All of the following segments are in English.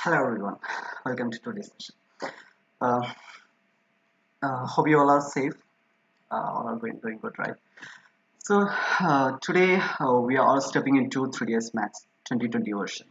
Hello everyone, welcome to today's session. Uh, Hope you all are safe, all are going good, right? So today we are all stepping into 3ds Max 2020 version.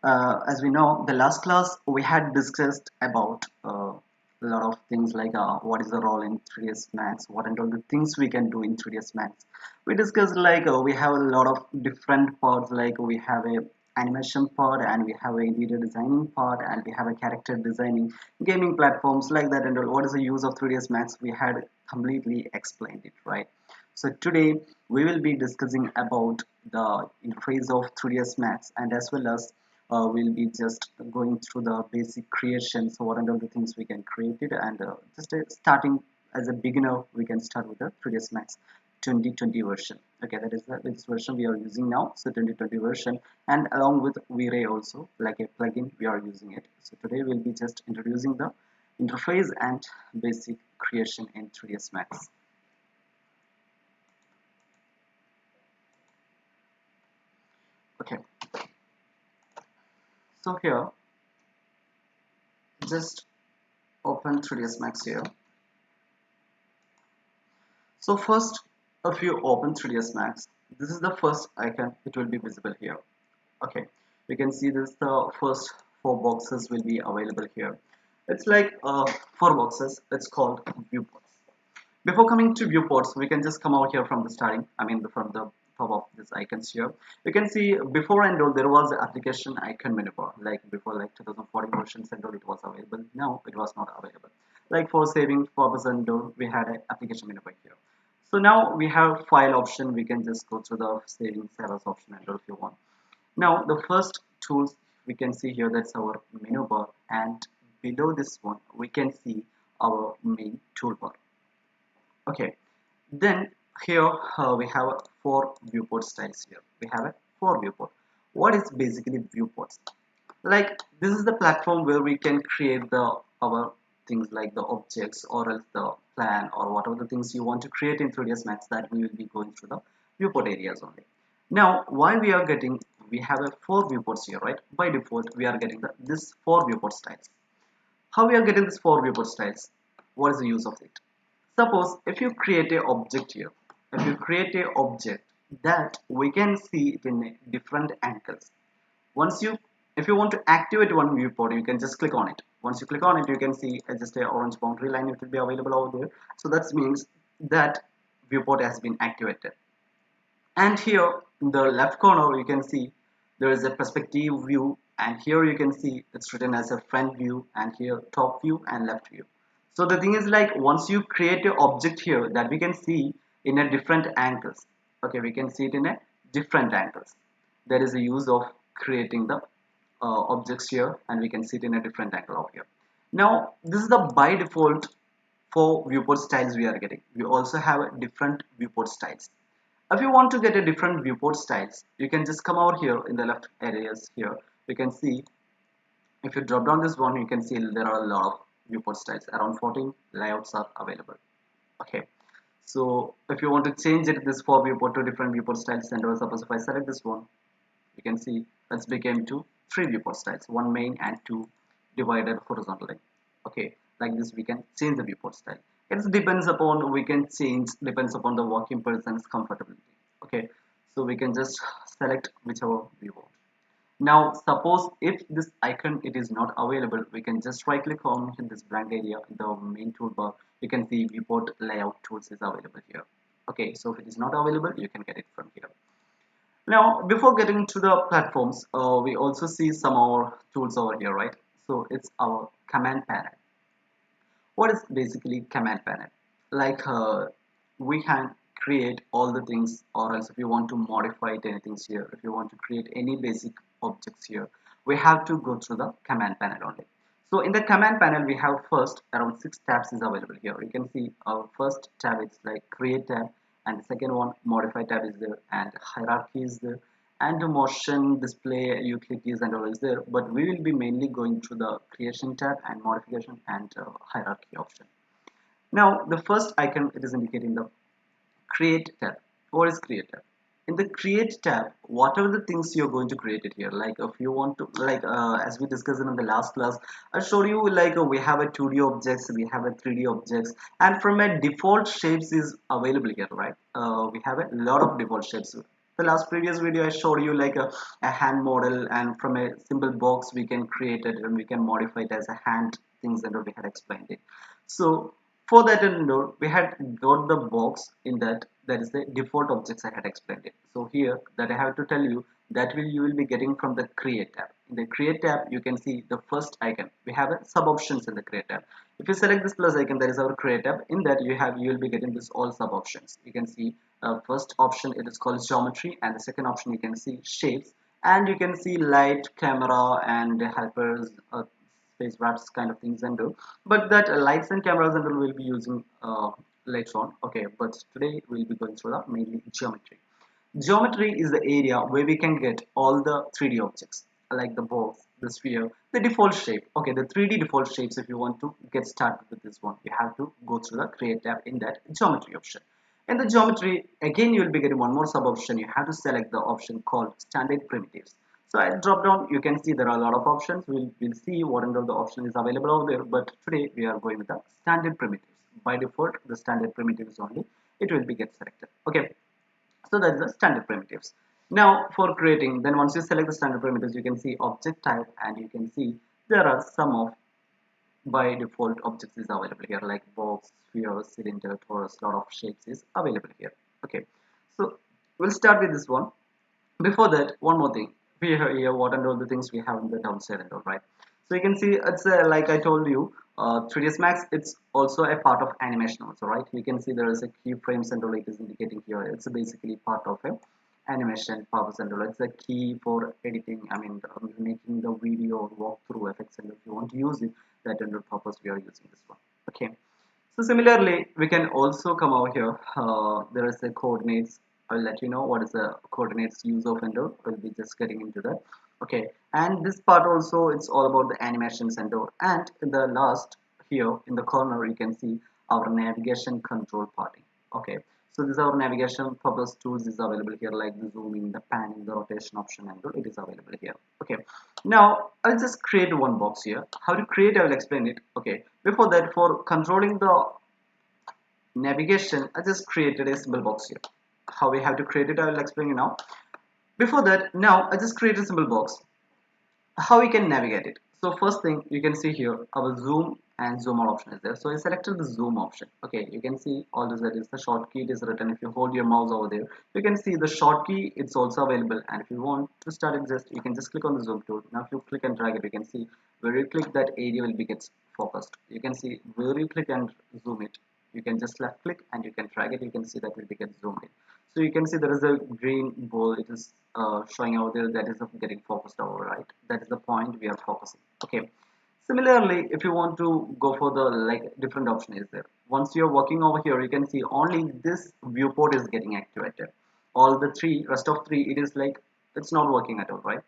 As we know, the last class we had discussed about a lot of things like what is the role in 3ds Max, what and all the things we can do in 3ds Max. We discussed like we have a lot of different parts, like we have a animation part and we have a interior designing part and we have a character designing, gaming platforms like that and all. What is the use of 3ds Max? We had completely explained it, right? So today we will be discussing about the interface of 3ds Max, and as well as we'll be just going through the basic creation. So what are the things we can create it, and just starting as a beginner, we can start with the 3ds Max 2020 version. Okay, that is the this version we are using now. So 2020 version, and along with V-Ray also, like a plugin, we are using it. So today we'll be just introducing the interface and basic creation in 3ds Max. Okay, so here just open 3ds Max here. So first, if you open 3ds Max, this is the first icon. It will be visible here. Okay, you can see this. The first four boxes will be available here. It's like four boxes. It's called viewports. Before coming to viewports, we can just come out here from the starting. I mean, from the top of these icons here. You can see before and all there was the application icon menu bar. Like before, like 2014 versions and all, it was available. Now it was not available. Like for saving purpose and all, we had an application menu bar here. So now we have file option. We can just go through the saving servers option and all if you want. Now the first tools we can see here, that's our menu bar, and below this one we can see our main toolbar. Okay, then here we have four viewport styles here. We have a four viewport. What is basically viewports? Like this is the platform where we can create the our things like the objects or else the plan or whatever the things you want to create in 3ds Max, that we will be going through the viewport areas only. Now why we are getting, we have a four viewports here, right? By default we are getting this four viewport styles. How we are getting this four viewport styles? What is the use of it? Suppose if you create a object here, if you create a object that we can see it in different angles. Once you, if you want to activate one viewport, you can just click on it. Once you click on it, you can see just a orange boundary line. It will be available over there. So that means that viewport has been activated. And here in the left corner you can see there is a perspective view, and here you can see it's written as a front view, and here top view and left view. So the thing is, like once you create an object here that we can see in a different angles. Okay, we can see it in a different angles. There is a use of creating the objects here, and we can see it in a different angle over here. Now this is the by default for viewport styles we are getting. We also have different viewport styles. If you want to get a different viewport styles, you can just come out here in the left areas here. You can see, if you drop down this one, you can see there are a lot of viewport styles. Around 14 layouts are available. Okay, so if you want to change it, this for viewport to different viewport styles, and suppose if I select this one, you can see it's became to three viewport styles, one main and two divided horizontally. Okay, like this we can change the viewport style. It depends upon, we can change depends upon the working person's comfortability. Okay, so we can just select whichever we want. Now suppose if this icon it is not available, we can just right click on this blank area in the main toolbar. You can see viewport layout tools is available here. Okay, so if it is not available, you can get it from here. Now, before getting to the platforms, we also see some more tools over here, right? So it's our command panel. What is basically command panel? Like we can create all the things, or else if you want to modify it, anything here, if you want to create any basic objects here, we have to go through the command panel only. So in the command panel, we have first around 6 tabs is available here. You can see our first tab is like create tab, and the second one modify tab is there, and hierarchy is there, and the motion display utilities and all is there. But we will be mainly going through the creation tab and modification and hierarchy option. Now the first icon, it is indicating the create tab. What is create tab? in the create tab, whatever the things you're going to create it here, like if you want to, like as we discussed in the last class, I showed you like we have a 2D objects, we have a 3D objects, and from a default shapes is available here, right? We have a lot of default shapes. The last previous video I showed you like a hand model, and from a simple box we can create it and we can modify it as a hand things, and we had explained it. So for that we had got the box in that, that is the default objects I had explained it. So here that I have to tell you that you will be getting from the create tab. In the create tab you can see the first icon. We have a sub options in the create tab. If you select this plus icon, that is our create tab. In that you will be getting this all sub options. You can see first option, it is called geometry, and the second option you can see shapes, and you can see light, camera, and helpers, space wraps kind of things and do. But that lights and cameras and all will be using later on. Okay, but today we'll be going through the mainly geometry. Geometry is the area where we can get all the 3D objects like the box, the sphere, the default shape. Okay, the 3D default shapes. If you want to get started with this one, you have to go through the create tab in that geometry option. In the geometry, again you will be getting one more sub option. You have to select the option called standard primitives. So I drop down, you can see there are a lot of options. We'll see what under the option is available over there. But today we are going with the standard primitives. By default, the standard primitives only it will be get selected. Okay, so that is the standard primitives. Now for creating, then once you select the standard primitives, you can see object type, and you can see there are some of by default objects is available here, like box, sphere, cylinder, torus, lot of shapes is available here. Okay, so we'll start with this one. Before that, one more thing, we have here what and all the things we have in the downside and all, right? So you can see it's like I told you, 3ds max, it's also a part of animation also, right? You can see there is a keyframes and all it is indicating here. It's basically part of a animation purpose and all. It's a key for editing, I mean making the video walkthrough effects, and if you want to use it, that under purpose we are using this one. Okay, so similarly, we can also come over here. There is a coordinates. I'll let you know what is the coordinates use of and all. We'll be just getting into that. Okay, and this part also, it's all about the animations and all. And in the last here in the corner, you can see our navigation control parting. Okay, so this is our navigation purpose tools is available here, like the zooming, the panning, the rotation option and all. It is available here. Okay, now I'll just create one box here. How to create, I will explain it. Okay, before that, for controlling the navigation, I just created a symbol box here. How we have to create it, I will explain you now. Before that, now I just create a symbol box. How we can navigate it? So first thing you can see here, our zoom and zoom out option is there. So I selected the zoom option. Okay, you can see all this, that is the short key, it is written. If you hold your mouse over there, you can see the short key, it's also available. And if you want to start it, just you can just click on the zoom tool. Now if you click and drag it, you can see where you click, that area will be gets focused. You can see where you click and zoom it, you can just left click and you can drag it. You can see that will be get zoomed in. So you can see there is a green ball, it is showing out there, that is of getting focused over, right? That is the point we are focusing. Okay, similarly, if you want to go for the like different option is there. Once you're working over here, you can see only this viewport is getting activated. All the three rest of three, it is like it's not working at all, right?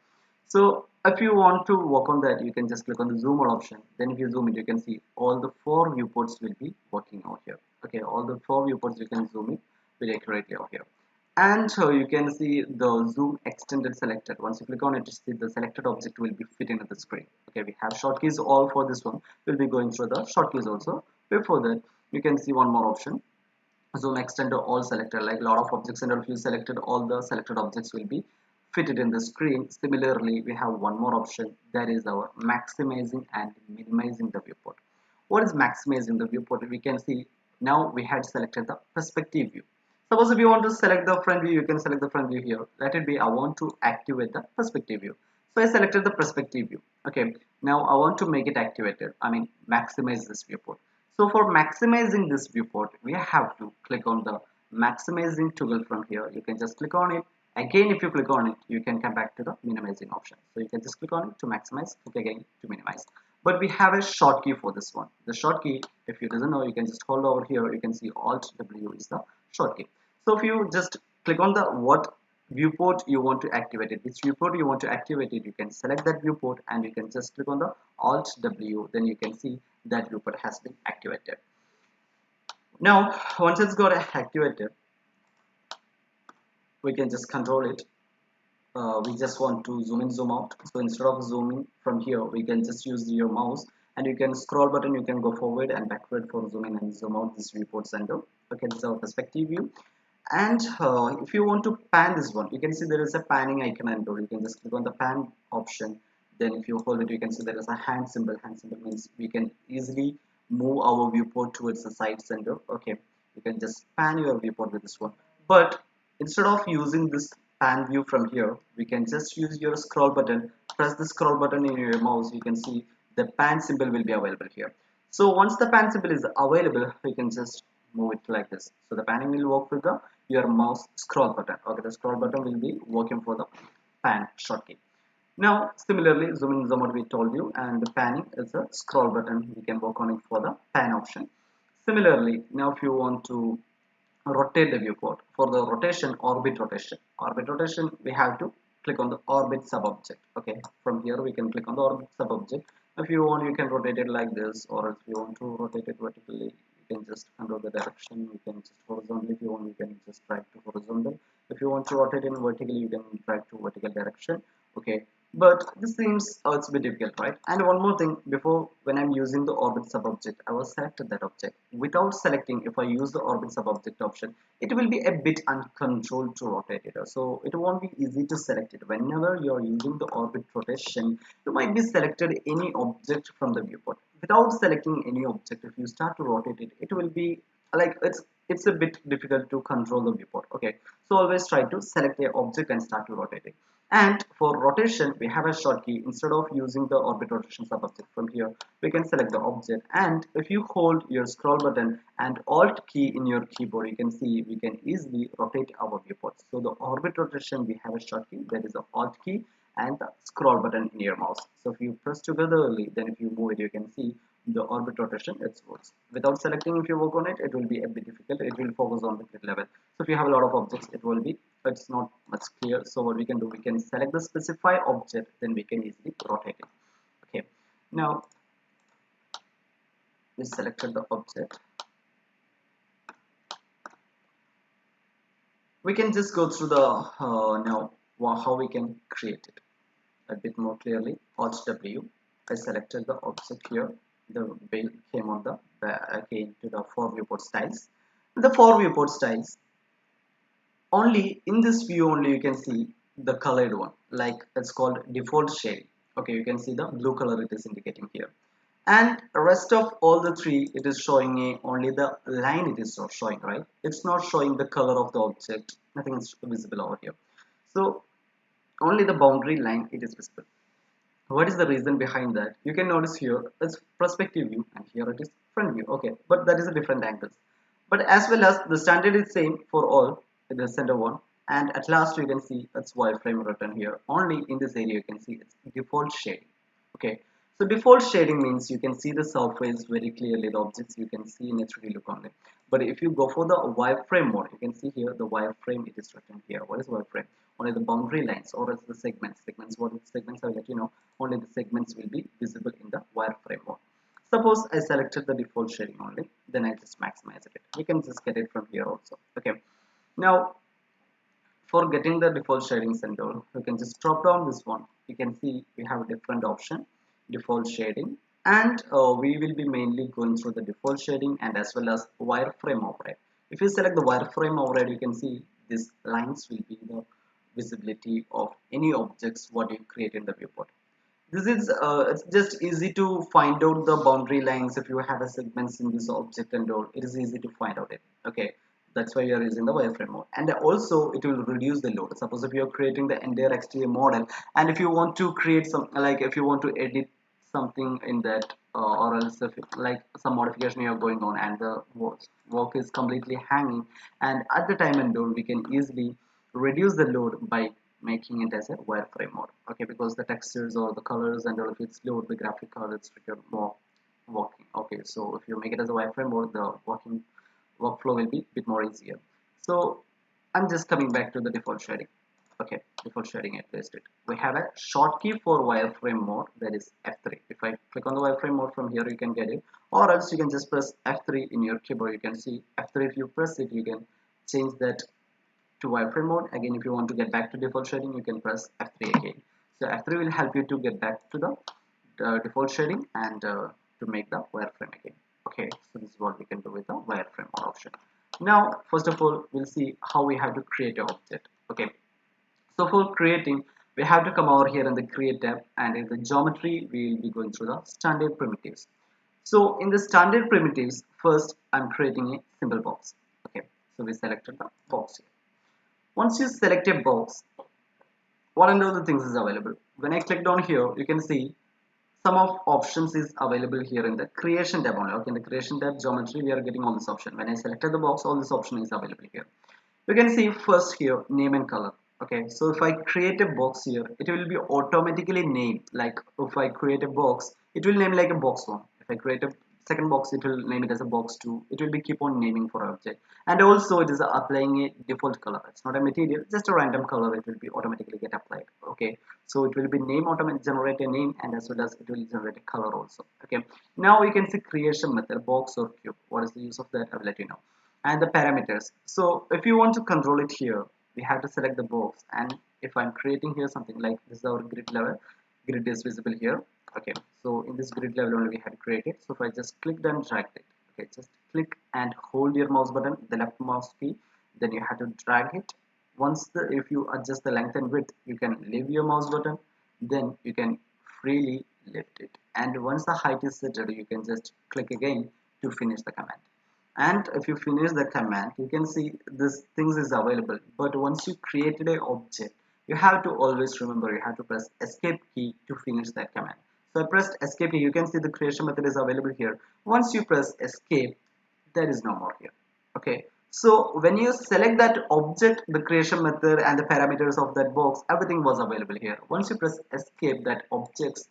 So if you want to work on that, you can just click on the zoom out option. Then if you zoom it, you can see all the four viewports will be working out here. Okay, all the four viewports you can zoom in very accurately over here. And so you can see the zoom extended selected. Once you click on it, you see the selected object will be fit into the screen. Okay, we have shortkeys all for this one. We'll be going through the shortkeys also. Before that, you can see one more option. Zoom extend to all selected, like a lot of objects, and if you selected all the selected objects will be fitted in the screen. Similarly, we have one more option, that is our maximizing and minimizing the viewport. What is maximizing the viewport? We can see now we had selected the perspective view. Suppose if you want to select the front view, you can select the front view here. Let it be I want to activate the perspective view. So I selected the perspective view. Okay, now I want to make it activated, I mean maximize this viewport. So for maximizing this viewport, we have to click on the maximizing toggle from here. You can just click on it. Again, if you click on it, you can come back to the minimizing option. So you can just click on it to maximize, click again to minimize. But we have a short key for this one. The short key, if you doesn't know, you can just hold over here. You can see Alt W is the short key. So if you just click on the what viewport you want to activate it, which viewport you want to activate it, you can select that viewport and you can just click on the Alt W. Then you can see that viewport has been activated. Now once it's got activated, we can just control it. We just want to zoom in, zoom out. So instead of zooming from here, we can just use your mouse, and you can scroll button, you can go forward and backward for zoom in and zoom out this viewport center. Okay, this is our perspective view. And if you want to pan this one, you can see there is a panning icon and door. You can just click on the pan option. Then if you hold it, you can see there is a hand symbol. Hand symbol means we can easily move our viewport towards the side center. Okay, you can just pan your viewport with this one. But instead of using this pan view from here, we can just use your scroll button. Press the scroll button in your mouse. You can see the pan symbol will be available here. So once the pan symbol is available, we can just move it like this. So the panning will work with the your mouse scroll button. Okay, the scroll button will be working for the pan shortcut. Now similarly, zoom in, zoom out we told you, and the panning is a scroll button. We can work on it for the pan option. Similarly, now if you want to rotate the viewport, for the rotation, orbit rotation, we have to click on the orbit sub object. Okay, from here we can click on the orbit sub object. If you want, you can rotate it like this, or if you want to rotate it vertically, you can just control the direction. You can just horizontally, if you want, you can just drag to horizontal. If you want to rotate in vertically, you can drag to vertical direction. Okay, but this seems it's a bit difficult, right? And one more thing, before, when I'm using the orbit sub object, I was selected that object. Without selecting, if I use the orbit sub object option, it will be a bit uncontrolled to rotate it. So it won't be easy to select it. Whenever you're using the orbit rotation, you might be selected any object from the viewport. Without selecting any object, if you start to rotate it, it will be like it's a bit difficult to control the viewport. Okay, so always try to select a object and start to rotate it. And for rotation, we have a shortcut. Instead of using the orbit rotation sub object, from here we can select the object, and if you hold your scroll button and alt key in your keyboard, you can see we can easily rotate our viewport. So the orbit rotation, we have a shortcut, that is the alt key and the scroll button in your mouse. So if you press togetherly, then if you move it, you can see the orbit rotation, it works. Without selecting, if you work on it, it will be a bit difficult. It will focus on the grid level. So if you have a lot of objects, it will be, it's not much clear. So what we can do, we can select the specify object, then we can easily rotate it. Okay, now we selected the object. We can just go through the now how we can create it a bit more clearly. Alt W, I selected the object here. The bill came on the again to the four viewport styles. The four viewport styles, only in this view only you can see the colored one, like it's called default shading. Okay, you can see the blue color it is indicating here, and rest of all the three, it is showing only the line it is not showing, right? It's not showing the color of the object, nothing is visible over here. So only the boundary line it is visible. What is the reason behind that? You can notice here it's perspective view and here it is front view. Okay, but that is a different angles. But as well as the standard is same for all in the center one, and at last you can see it's wireframe written here. Only in this area you can see it's default shading. Okay, so default shading means you can see the surface very clearly, the objects you can see in a 3D look only. But if you go for the wireframe mode, you can see here the wireframe it is written here. What is wireframe? Only the boundary lines, or else the segments. What is segments? I'll let you know. Only the segments will be visible in the wireframe mode. Suppose I selected the default shading only, then I just maximize it. We can just get it from here also. Okay. Now, for getting the default shading center, you can just drop down this one. You can see we have a different option, default shading, and we will be mainly going through the default shading and as well as wireframe override. If you select the wireframe override, you can see these lines will be the visibility of any objects what you create in the viewport. This is it's just easy to find out the boundary lines. If you have a segments in this object and all, it is easy to find out it. Okay, that's why we are using the wireframe mode, and also it will reduce the load. Suppose if you are creating the entire exterior model, and if you want to create some, like if you want to edit something in that, or else if like some modification you are going on and the work is completely hanging, and at the time and all, we can easily reduce the load by making it as a wireframe mode. Okay, because the textures or the colors and all, if it's load the graphic card, it's more working. Okay, so if you make it as a wireframe mode, the workflow will be a bit more easier. So I'm just coming back to the default shading. Okay, default shading, I placed it. We have a shortcut for wireframe mode, that is F3. If I click on the wireframe mode from here, you can get it, or else you can just press F3 in your keyboard. You can see F3. If you press it, you can change that to wireframe mode. Again, if you want to get back to default shading, you can press F3 again. So F3 will help you to get back to the default shading and to make the wireframe again. Okay, so this is what we can do with the wireframe mode option. Now, first of all, we'll see how we have to create an object. Okay, so for creating, we have to come over here in the create tab, and in the geometry, we will be going through the standard primitives. So in the standard primitives, first I'm creating a simple box. Okay, so we selected the box here. Once you select a box, what and all the things is available. When I clicked on here, you can see some of options is available here in the creation tab only. Okay, in the creation tab geometry, we are getting all this option. When I selected the box, all this option is available here. You can see first here name and color. Okay, so if I create a box here, it will be automatically named. Like if I create a box, it will name like a box 1. If I create a second box, it will name it as a box 2. It will be keep on naming for object. And also it is applying a default color. It's not a material, just a random color. It will be automatically get applied. Okay, so it will be name automatically generate a name, and as well as it will generate a color also. Okay, now you can see creation method box or cube. What is the use of that? I will let you know. And the parameters. So if you want to control it here, we have to select the box, and if I'm creating here something like this is our grid level, grid is visible here. Okay, so in this grid level only we had created. So if I just clicked and dragged it, okay, just click and hold your mouse button, the left mouse key, then you have to drag it. Once if you adjust the length and width, you can leave your mouse button, then you can freely lift it, and once the height is set, you can just click again to finish the command. And if you finish the command, you can see this things is available. But once you created a object, you have to always remember, you have to press escape key to finish that command. So I pressed escape key. You can see the creation method is available here. Once you press escape, there is no more here. Okay, so when you select that object, the creation method and the parameters of that box, everything was available here. Once you press escape, that objects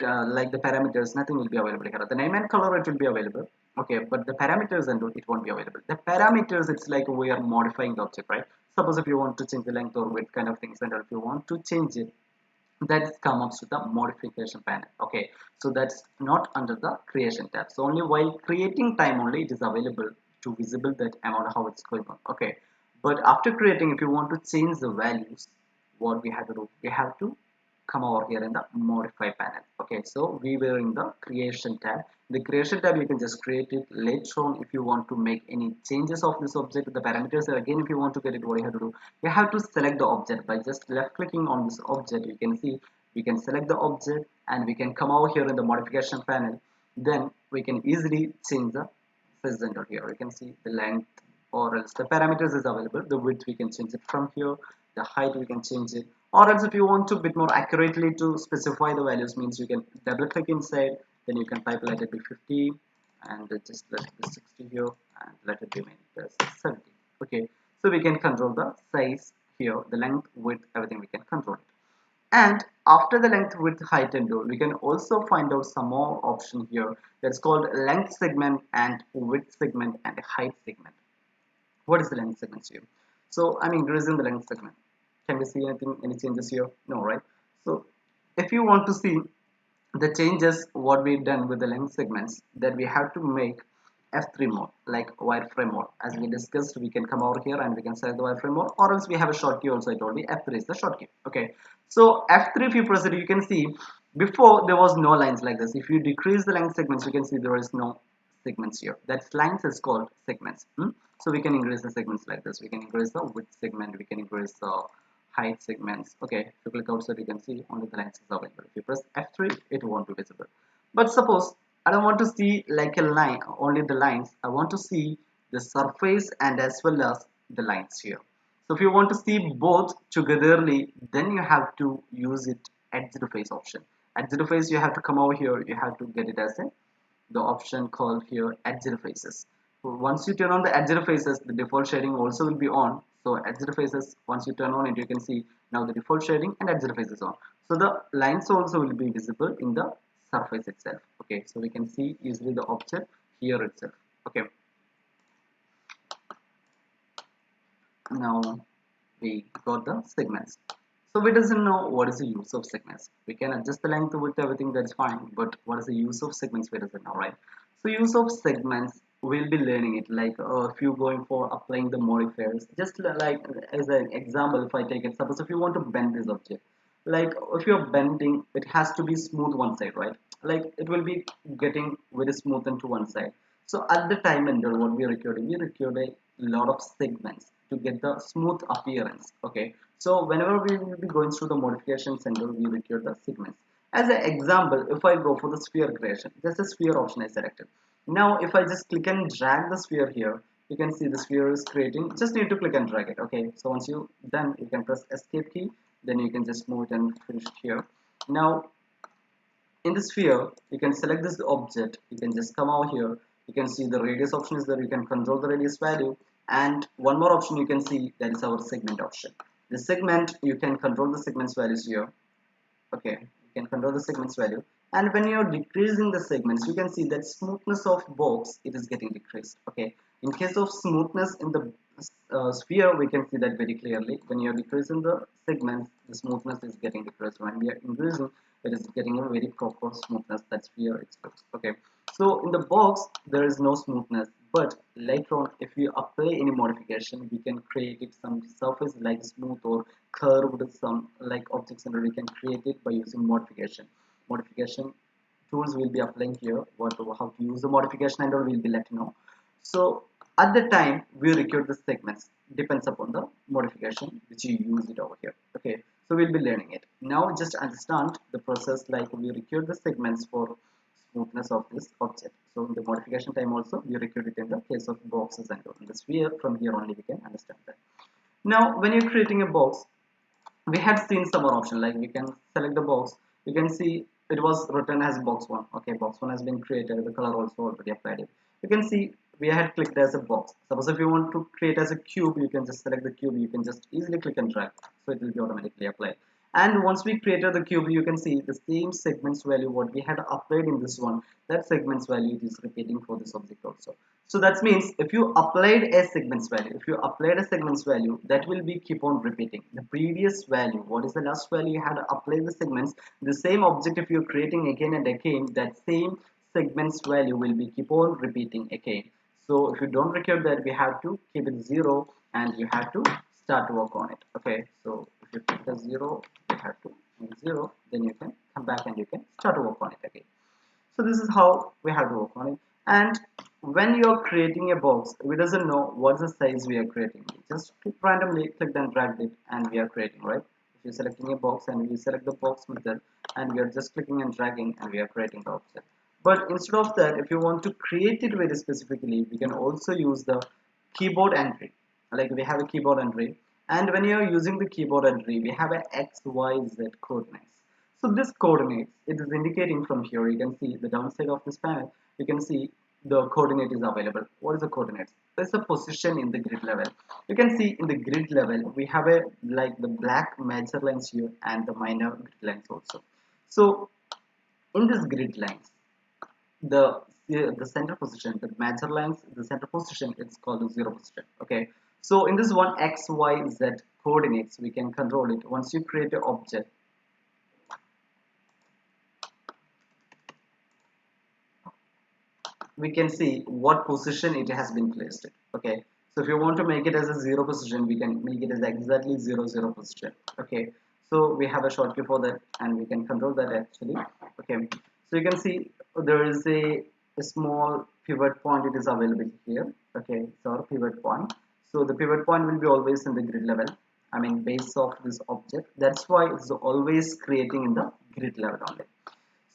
like the parameters, nothing will be available here. The name and color, it will be available. Okay, but the parameters and it won't be available. The parameters, it's like we are modifying the object, right? Suppose if you want to change the length or width kind of things, and if you want to change it, that comes to the modification panel. Okay, so that's not under the creation tab. So only while creating time only it is available to visible that amount how it's going on. Okay, but after creating, if you want to change the values, what we have to do, we have to come over here in the modify panel. Okay, so we were in the creation tab. The creation tab, you can just create it later on. If you want to make any changes of this object, the parameters, again if you want to get it, what you have to do, you have to select the object by just left clicking on this object. You can see we can select the object, and we can come over here in the modification panel. Then we can easily change the horizontal here. You can see the length, or else the parameters is available. The width we can change it from here, the height we can change it, or else if you want to bit more accurately to specify the values, means you can double click inside, then you can type let it be 50, and just let it be 60 here, and let it remain as 70. Okay, so we can control the size here, the length, width, everything we can control it. And after the length, width, height and tool, we can also find out some more option here that's called length segment and width segment and height segment. What is the length segment here? So I'm increasing the length segment. Can we see anything, any changes here? No, right? So if you want to see the changes what we've done with the length segments, that we have to make F3 mode, like wireframe mode. As we discussed, we can come over here and we can select the wireframe mode, or else we have a short key also. I told you F3 is the short key. Okay, so F3, if you press it, you can see before there was no lines like this. If you decrease the length segments, you can see there is no segments here. That lines is called segments. So we can increase the segments like this. We can increase the width segment, we can increase the height segments. Okay, if you click outside, you can see only the lines is available. If you press F3, it won't be visible. But suppose I don't want to see like a line, only the lines. I want to see the surface and as well as the lines here. So if you want to see both togetherly, then you have to use it edge to face option. Edge to face, you have to come over here. You have to get it as the option called here edge faces. So once you turn on the edge faces, the default shading also will be on. So edge faces, once you turn on it, you can see now the default shading and edge faces on. So the lines also will be visible in the surface itself. Okay, so we can see easily the object here itself. Okay, now we got the segments. So we doesn't know what is the use of segments. We can adjust the length with everything, that's fine, but what is the use of segments we doesn't know, right? So use of segments we'll be learning it, like if you're going for applying the modifiers, just like as an example, if I take it, suppose if you want to bend this object, like if you're bending, it has to be smooth one side, right? Like it will be getting very smooth into one side. So at the time ender, what we record a lot of segments to get the smooth appearance. Okay, so whenever we will be going through the modification center, we record the segments. As an example, if I go for the sphere creation, just a sphere option I selected. Now if I just click and drag the sphere here, you can see the sphere is creating. Just need to click and drag it. Okay, so once you done, you can press escape key, then you can just move it and finish it here. Now in the sphere, you can select this object, you can just come out here, you can see the radius option is there, you can control the radius value, and one more option you can see, that is our segment option. The segment, you can control the segments values here. Okay, you can control the segments value, and when you're decreasing the segments, you can see that smoothness of box, it is getting decreased. Okay, in case of smoothness in the sphere, we can see that very clearly. When you're decreasing the segments, the smoothness is getting decreased. When we are increasing, it is getting a very proper smoothness that sphere expects. Okay, so in the box there is no smoothness, but later on if we apply any modification, we can create it some surface like smooth or curved, some like objects, and we can create it by using modification tools will be applying here. What, how to use the modification and all will be let you know. So at the time we record the segments, depends upon the modification which you use it over here. Okay, so we'll be learning it now. Just understand the process, like we record the segments for smoothness of this object. So in the modification time also we record it in the case of boxes and all. In the sphere, from here only we can understand that. Now when you're creating a box, we had seen some more option, like we can select the box, you can see it was written as box 1. Okay, box 1 has been created, the color also already applied it. You can see we had clicked as a box. Suppose if you want to create as a cube, you can just select the cube, you can just easily click and drag, so it will be automatically applied. And once we created the cube, you can see the same segments value what we had applied in this one, that segments value is repeating for this object also. So that means if you applied a segments value, that will be keep on repeating the previous value. What is the last value you had applied the segments, the same object, if you're creating again and again, that same segments value will be keep on repeating again. So if you don't record that, we have to keep it 0 and you have to start to work on it. Okay, so if you keep the 0, you have to make 0, then you can come back and you can start to work on it again. So this is how we have to work on it. And when you're creating a box, we doesn't know what's the size we are creating. We just randomly click and drag it and we are creating, right? If you're selecting a box and we select the box method and we are just clicking and dragging and we are creating the object. But instead of that, if you want to create it very specifically, we can also use the keyboard entry. Like we have a keyboard entry, and when you are using the keyboard entry, we have a x, y, z coordinates. So this coordinates, it is indicating from here, you can see the downside of this panel, you can see the coordinate is available. What is the coordinates? There's a position in the grid level. You can see in the grid level, we have a like the black major lines here and the minor grid lines also. So in this grid lines, the center position, the major lines, the center position, it's called the 0 position. Okay, so in this one x, y, z coordinates, we can control it. Once you create an object, we can see what position it has been placed in. Okay, so if you want to make it as a 0 position, we can make it as exactly 0 0 position. Okay, so we have a shortcut for that and we can control that actually. Okay, so you can see there is a small pivot point, it is available here. Okay, so our pivot point, so the pivot point will be always in the grid level, I mean base of this object. That's why it's always creating in the grid level only.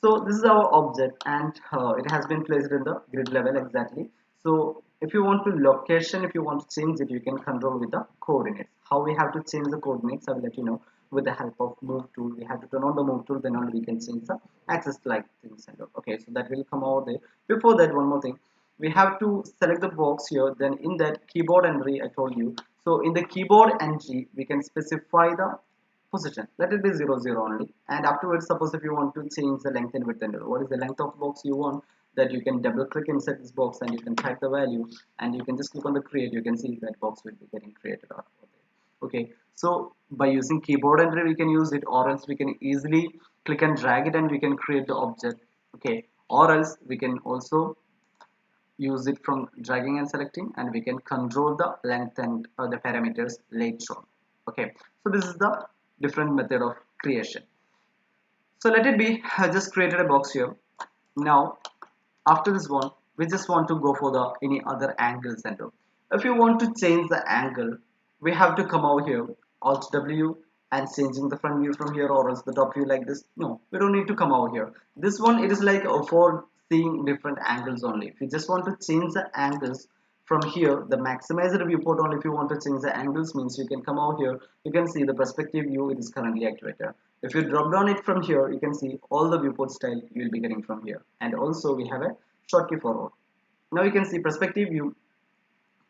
So this is our object and it has been placed in the grid level exactly. So if you want to location, if you want to change it, you can control with the coordinates. How we have to change the coordinates, I will let you know with the help of move tool. We have to turn on the move tool, then only we can change the axis like things and all. Okay, so that will come over there. Before that, one more thing, we have to select the box here, then in that keyboard entry I told you, so in the keyboard entry we can specify the position, let it be 0 0 only, and afterwards suppose if you want to change the length and width and what is the length of box you want, that you can double click inside this box and you can type the value and you can just click on the create, you can see that box will be getting created out of there. Okay, so by using keyboard entry we can use it, or else we can easily click and drag it and we can create the object. Okay, or else we can also use it from dragging and selecting, and we can control the length and the parameters later on. Okay, so this is the different method of creation. So let it be, I just created a box here. Now after this one, we just want to go for the any other angle center. If you want to change the angle, we have to come over here, Alt W, and changing the front view from here, or else the top view like this. No, we don't need to come over here. This one, it is like for seeing different angles only. If you just want to change the angles from here, the maximizer viewport only, if you want to change the angles, means you can come over here. You can see the perspective view, it is currently activated. If you drop down it from here, you can see all the viewport style you will be getting from here. And also we have a shortcut forward. Now you can see perspective view,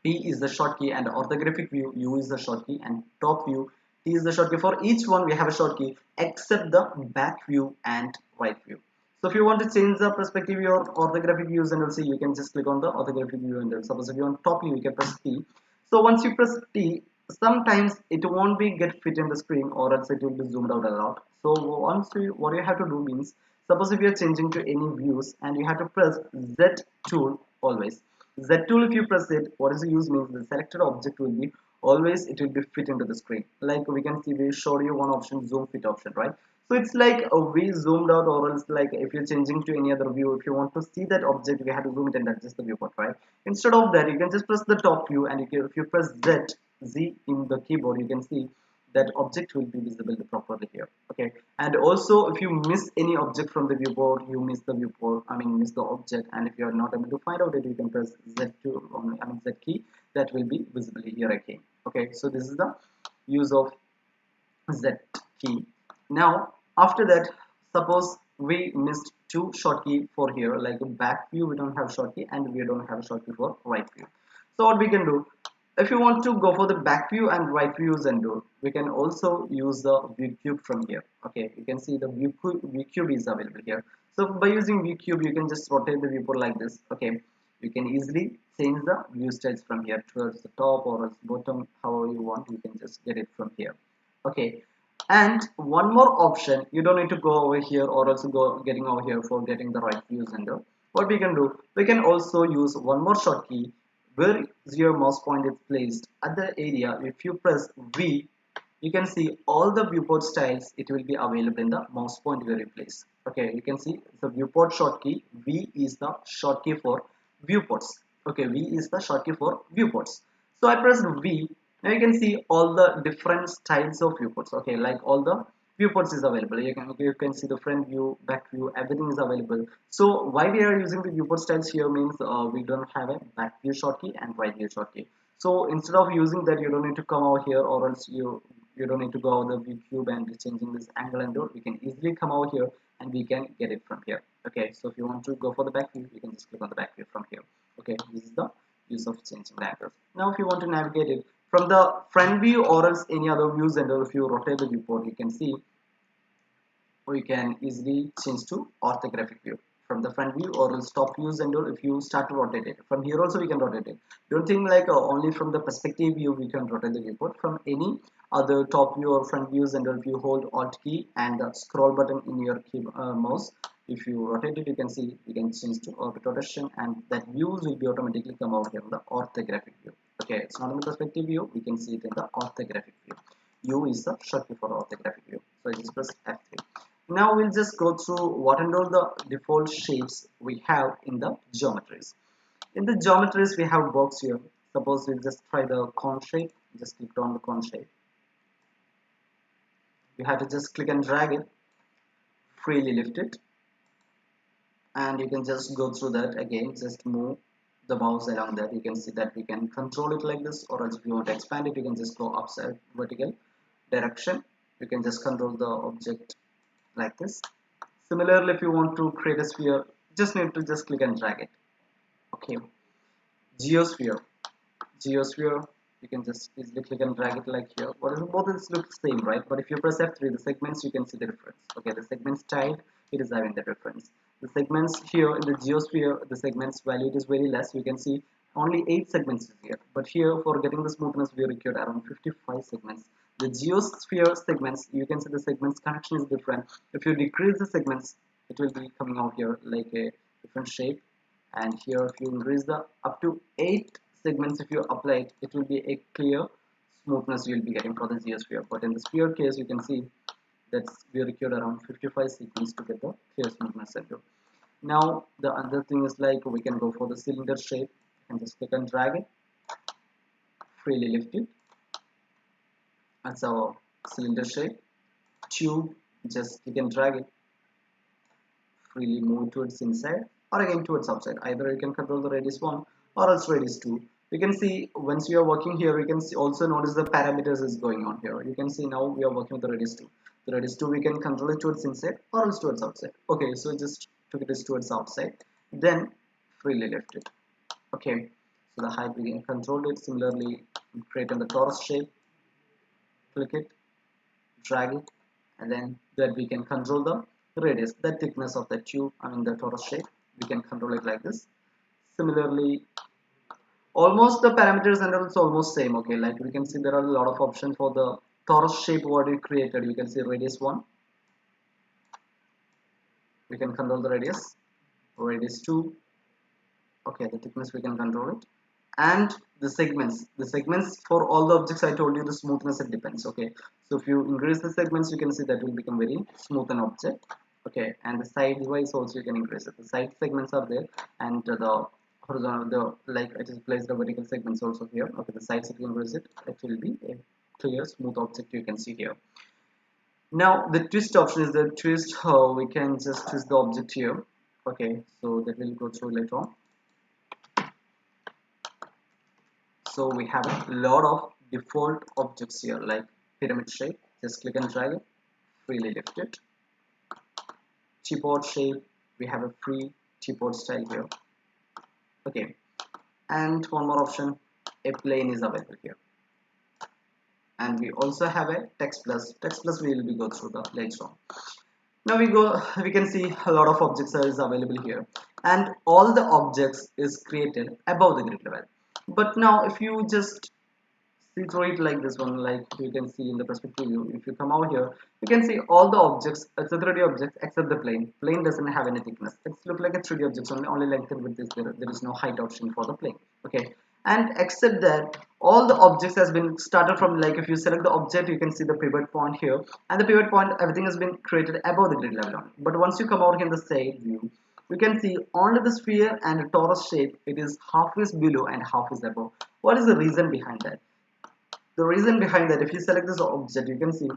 P is the shortcut, and orthographic view, U is the shortcut, and top view, T is the shortcut. For each one we have a shortcut except the back view and right view. So if you want to change the perspective view or orthographic views, and also you can just click on the orthographic view, and suppose if you want top view, you can press T. So once you press T, sometimes it won't be get fit in the screen, or else it will be zoomed out a lot. So once you, what you have to do means, suppose if you are changing to any views, and you have to press Z tool always. Z tool, if you press it, what is the use means the selected object will be always, it will be fit into the screen. Like we can see, we showed you one option, zoom fit option, right? So it's like we zoomed out, or else like if you're changing to any other view, if you want to see that object, we have to zoom it and adjust the viewport, right? Instead of that, you can just press the top view, and if you press Z in the keyboard, you can see that object will be visible properly here. Okay, and also if you miss any object from the viewport, you miss the viewport, miss the object, and if you are not able to find out it, you can press Z2 on Z key, that will be visible here again. Okay, so this is the use of Z key. Now after that, suppose we missed two shortcut for here, like back view we don't have shortcut, and we don't have shortcut for right view. So what we can do, if you want to go for the back view and right views and do, we can also use the view cube from here. Okay, you can see the view cube is available here. So by using view cube, you can just rotate the viewport like this. Okay, you can easily change the view styles from here towards the top or bottom, however you want. You can just get it from here. Okay, and one more option, you don't need to go over here or also go getting over here for getting the right views and do. What we can do, we can also use one more shortcut where your mouse point is placed at the area. If you press V, you can see all the viewport styles, it will be available in the mouse point where you place. Okay, you can see the viewport shortcut. V is the shortcut for viewports. Okay, V is the shortcut for viewports. So I pressed V. Now you can see all the different styles of viewports. Okay, like all the viewports is available. You can see the front view, back view, everything is available. So why we are using the viewport styles here means we don't have a back view shortcut and right view shortcut. So instead of using that, you don't need to come over here, or else you don't need to go over the view cube and changing this angle and all. We can easily come over here and we can get it from here. Okay, so if you want to go for the back view, you can just click on the back view from here. Okay, this is the use of changing the angles. Now if you want to navigate it from the front view or else any other views, and if you rotate the viewport, you can see, or you can easily change to orthographic view from the front view or else top views, and all. If you start to rotate it from here also, we can rotate it. Don't think like only from the perspective view we can rotate the viewport. From any other top view or front views, and all, if you hold alt key and the scroll button in your mouse, if you rotate it, you can see you can change to orbit rotation, and that views will be automatically come out here in the orthographic view. Okay, it's not in the perspective view, we can see it in the orthographic view. U is the shortcut for orthographic view. So I just press F3. Now we'll just go through what and all the default shapes we have in the geometries. In the geometries, we have box here. Suppose we just try the cone shape. Just click on the cone shape. You have to just click and drag it, freely lift it, and you can just go through that again. Just move the mouse along that. You can see that we can control it like this, or else if you want to expand it, you can just go upside vertical direction. You can just control the object like this. Similarly, if you want to create a sphere, just need to just click and drag it. Okay, geosphere, you can just easily click and drag it like here. Both look the same, right? But if you press F3, the segments, you can see the difference. Okay, the segments type, it is having the difference. The segments here in the geosphere, the segments value is very less. You can see only 8 segments is here, but here for getting the smoothness we required around 55 segments. The geosphere segments, you can see the segments connection is different. If you decrease the segments, it will be coming out here like a different shape. And here if you increase the up to 8 segments, if you apply it, it will be a clear smoothness you'll be getting for the geosphere. But in the sphere case, you can see that we required around 55 segments to get the clear smoothness center. Now the other thing is like we can go for the cylinder shape and just click and drag it, freely lift it. That's our cylinder shape. Tube, just you can drag it, freely move towards inside or again towards outside. Either you can control the radius 1 or else radius 2. You can see once you are working here, you can see also notice the parameters is going on here. You can see now we are working with the radius 2. The radius 2 we can control it towards inside or else towards outside. Okay, so just took it towards outside, then freely lift it. Okay, so the height we can control it. Similarly, create on the torus shape, click it, drag it, and then that we can control the radius, the thickness of the tube, I mean the torus shape, we can control it like this. Similarly, almost the parameters and it's almost same. Okay, like we can see there are a lot of options for the torus shape what we created. You can see radius 1, we can control the radius 2, okay, the thickness we can control it, and the segments for all the objects I told you the smoothness it depends. Okay, so if you increase the segments, you can see that will become very smooth an object. Okay, and the side wise also you can increase it. The side segments are there, and the horizontal, the like I just placed the vertical segments also here. Okay, the sides if you increase it, it will be a clear smooth object you can see here. Now the twist option is the twist how we can just twist the object here. Okay, so that will go through later on. So we have a lot of default objects here like pyramid shape, just click and drag it, freely lift it. Teapot shape, we have a free teapot style here. Okay, and one more option, a plane is available here. And we also have a text plus we will be go through the later on. Now we can see a lot of objects is available here, and all the objects is created above the grid level. But now if you just see through it like this one, like you can see in the perspective view, if you come out here, you can see all the objects, it's a 3D object except the plane doesn't have any thickness. It's look like a 3D object, only length and width is there is no height option for the plane. Okay, and except that all the objects has been started from, like if you select the object, you can see the pivot point here, and the pivot point everything has been created above the grid level only. But once you come out here in the side view, you can see only the sphere and the torus shape, it is half is below and half is above. What is the reason behind that? The reason behind that, if you select this object, you can see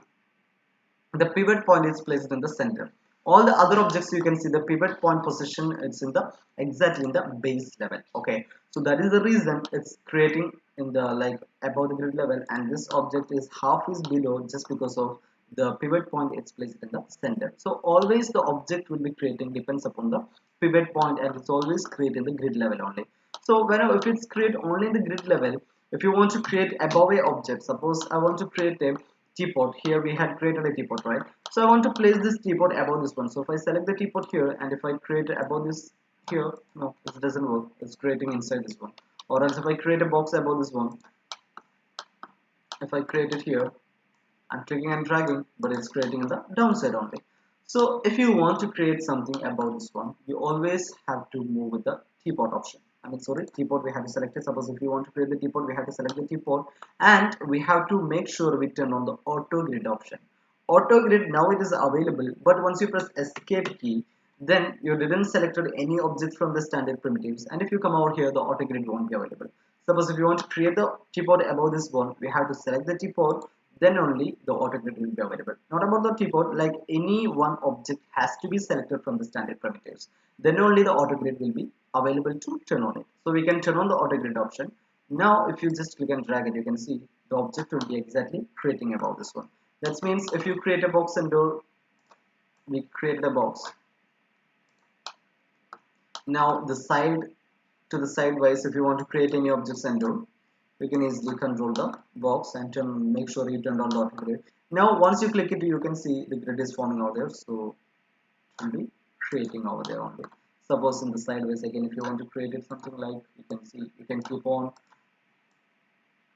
the pivot point is placed in the center. All the other objects you can see the pivot point position, it's in the exactly in the base level. Okay, so that is the reason it's creating in the like above the grid level, and this object is half is below just because of the pivot point it's placed in the center. So always the object will be creating depends upon the pivot point, and it's always creating the grid level only. So whenever if it's create only in the grid level, if you want to create above a object, suppose I want to create a teapot. Here we had created a teapot, right? So I want to place this teapot above this one. So if I select the teapot here, and if I create above this here, no, it doesn't work. It's creating inside this one. Or else if I create a box above this one, if I create it here, I'm clicking and dragging, but it's creating in the downside only. So if you want to create something above this one, you always have to move with the teapot option. I mean, sorry, teapot we have to select it. Suppose if you want to create the teapot, we have to select the teapot, and we have to make sure we turn on the auto grid option. Auto grid now it is available, but once you press escape key, then you didn't selected any objects from the standard primitives, and if you come out here, the auto grid won't be available. Suppose if you want to create the teapot above this one, we have to select the teapot, then only the auto grid will be available. Not about the teapot, like any one object has to be selected from the standard primitives, then only the auto grid will be available to turn on it. So we can turn on the auto grid option. Now if you just click and drag it, you can see the object will be exactly creating above this one. That means if you create a box and door, we create the box. Now the side to the sidewise, if you want to create any objects and door, you can easily control the box and make sure you turn on the auto grid. Now once you click it, you can see the grid is forming out there, so it will be creating over there only. Suppose in the sideways again, if you want to create it something like, you can see you can keep on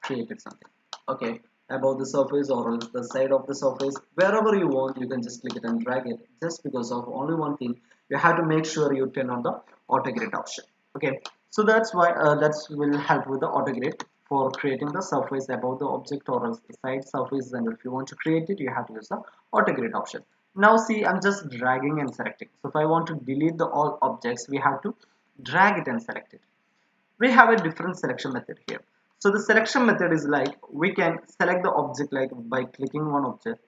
created something. Okay, above the surface or else the side of the surface, wherever you want, you can just click it and drag it. Just because of only one thing, you have to make sure you turn on the auto grid option. Okay, so that's why that will help with the auto grid for creating the surface above the object or else the side surface, and if you want to create it you have to use the auto grid option. Now see, I'm just dragging and selecting. So if I want to delete the all objects, we have to drag it and select it. We have a different selection method here. So the selection method is like we can select the object like by clicking one object,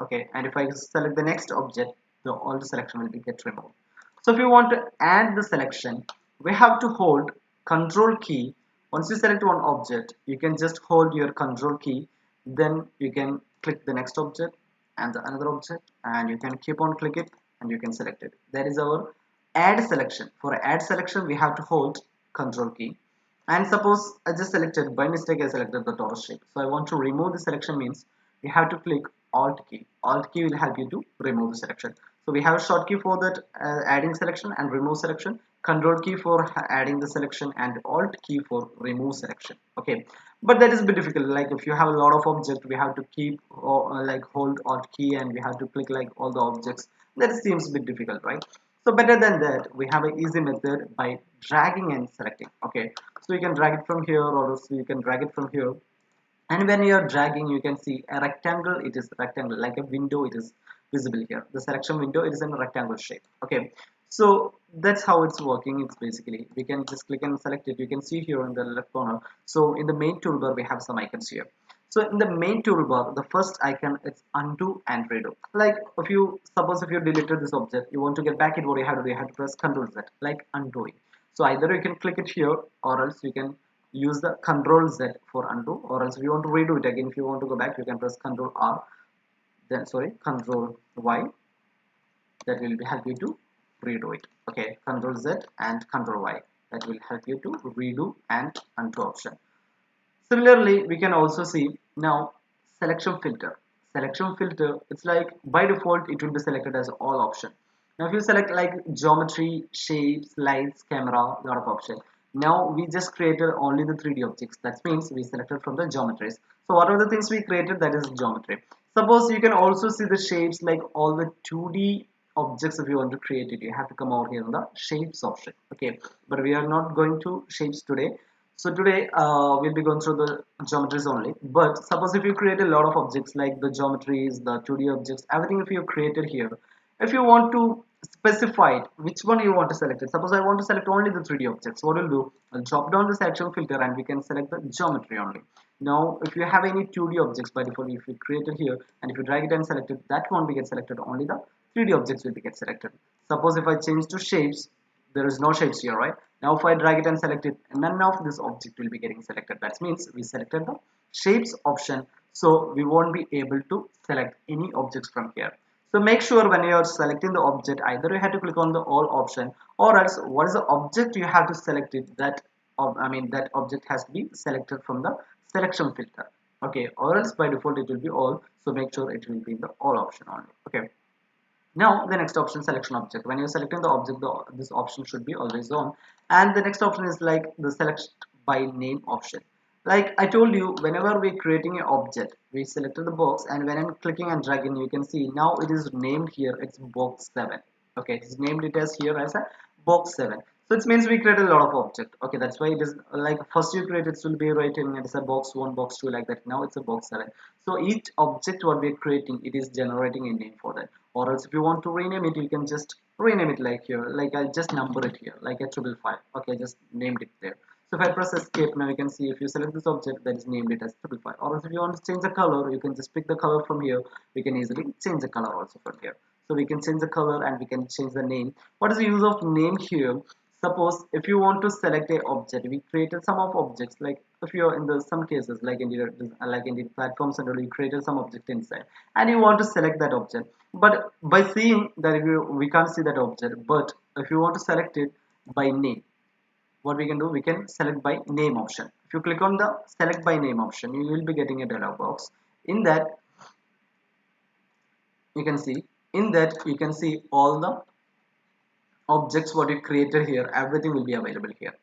okay, and if I select the next object, the all the selection will be get removed. So if you want to add the selection, we have to hold control key. Once you select one object, you can just hold your control key, then you can click the next object and the another object, and you can keep on click it and you can select it. That is our add selection. For add selection, we have to hold control key. And suppose I just selected, by mistake I selected the torus shape, so I want to remove the selection, means you have to click alt key. Alt key will help you to remove the selection. So we have a short key for that adding selection and remove selection, control key for adding the selection, and alt key for remove selection. Okay, but that is a bit difficult. Like if you have a lot of objects, we have to keep like hold alt key and we have to click like all the objects. That seems a bit difficult, right? So better than that, we have an easy method by dragging and selecting. Okay, so you can drag it from here, or else you can drag it from here. And when you are dragging, you can see a rectangle. It is rectangle, like a window. It is visible here. The selection window, it is in a rectangle shape. Okay, so that's how it's working. It's basically we can just click and select it. You can see here in the left corner. So in the main toolbar, we have some icons here. So in the main toolbar, the first icon is undo and redo. Like if you suppose if you deleted this object, you want to get back it, what you have to do, you have to press Ctrl Z, like undoing. So either you can click it here, or else you can use the Ctrl Z for undo, or else if you want to redo it again, if you want to go back, you can press Ctrl R, then sorry, Ctrl Y. That will help you to redo it. Okay, Ctrl Z and Ctrl Y. That will help you to redo and undo option. Similarly, we can also see now selection filter. Selection filter, it's like by default it will be selected as all option. Now if you select like geometry, shapes, lights, camera, lot of option. Now we just created only the 3D objects. That means we selected from the geometries. So what are the things we created? That is geometry. Suppose you can also see the shapes, like all the 2D objects. If you want to create it, you have to come over here in the shapes option. Okay, but we are not going to shapes today. So today we'll be going through the geometries only. But suppose if you create a lot of objects like the geometries, the 2D objects, everything if you created here, if you want to specify it, which one you want to select it. Suppose I want to select only the 3D objects. What we'll do, I'll drop down the selection filter and we can select the geometry only. Now if you have any 2D objects by default, if you create it here and if you drag it and select it, that won't be get selected, only the 3D objects will be get selected. Suppose if I change to shapes, there is no shapes here, right? Now if I drag it and select it, none of this object will be getting selected. That means we selected the shapes option, so we won't be able to select any objects from here. So make sure when you are selecting the object, either you have to click on the all option, or else what is the object you have to select it, that that object has to be selected from the selection filter. Okay, or else by default it will be all, so make sure it will be in the all option only. Okay, now the next option, selection object. When you're selecting the object, this option should be always on. And the next option is like the select by name option. Like I told you, whenever we're creating an object, we selected the box, and when I'm clicking and dragging, you can see now it is named here, it's box 7. Okay, it's named it as here as a box 7. So it means we create a lot of object. Okay, that's why it is like first you create it will be writing it's a box 1, box 2, like that. Now it's a box 7. So each object what we're creating, it is generating a name for that. Or else if you want to rename it, you can just rename it like here, like I'll just number it here like a 555. Okay, just named it there. So if I press escape, now you can see if you select this object, that is named it as 555. Or else if you want to change the color, you can just pick the color from here. We can easily change the color also from here. So we can change the color and we can change the name. What is the use of name here? Suppose if you want to select a object, we created some of objects, like if you're in the some cases like in the platform center, you created some object inside and you want to select that object, but by seeing that if we can't see that object. But if you want to select it by name, what we can do, we can select by name option. If you click on the select by name option, you will be getting a dialog box. In that you can see, all the objects what you created here, everything will be available here.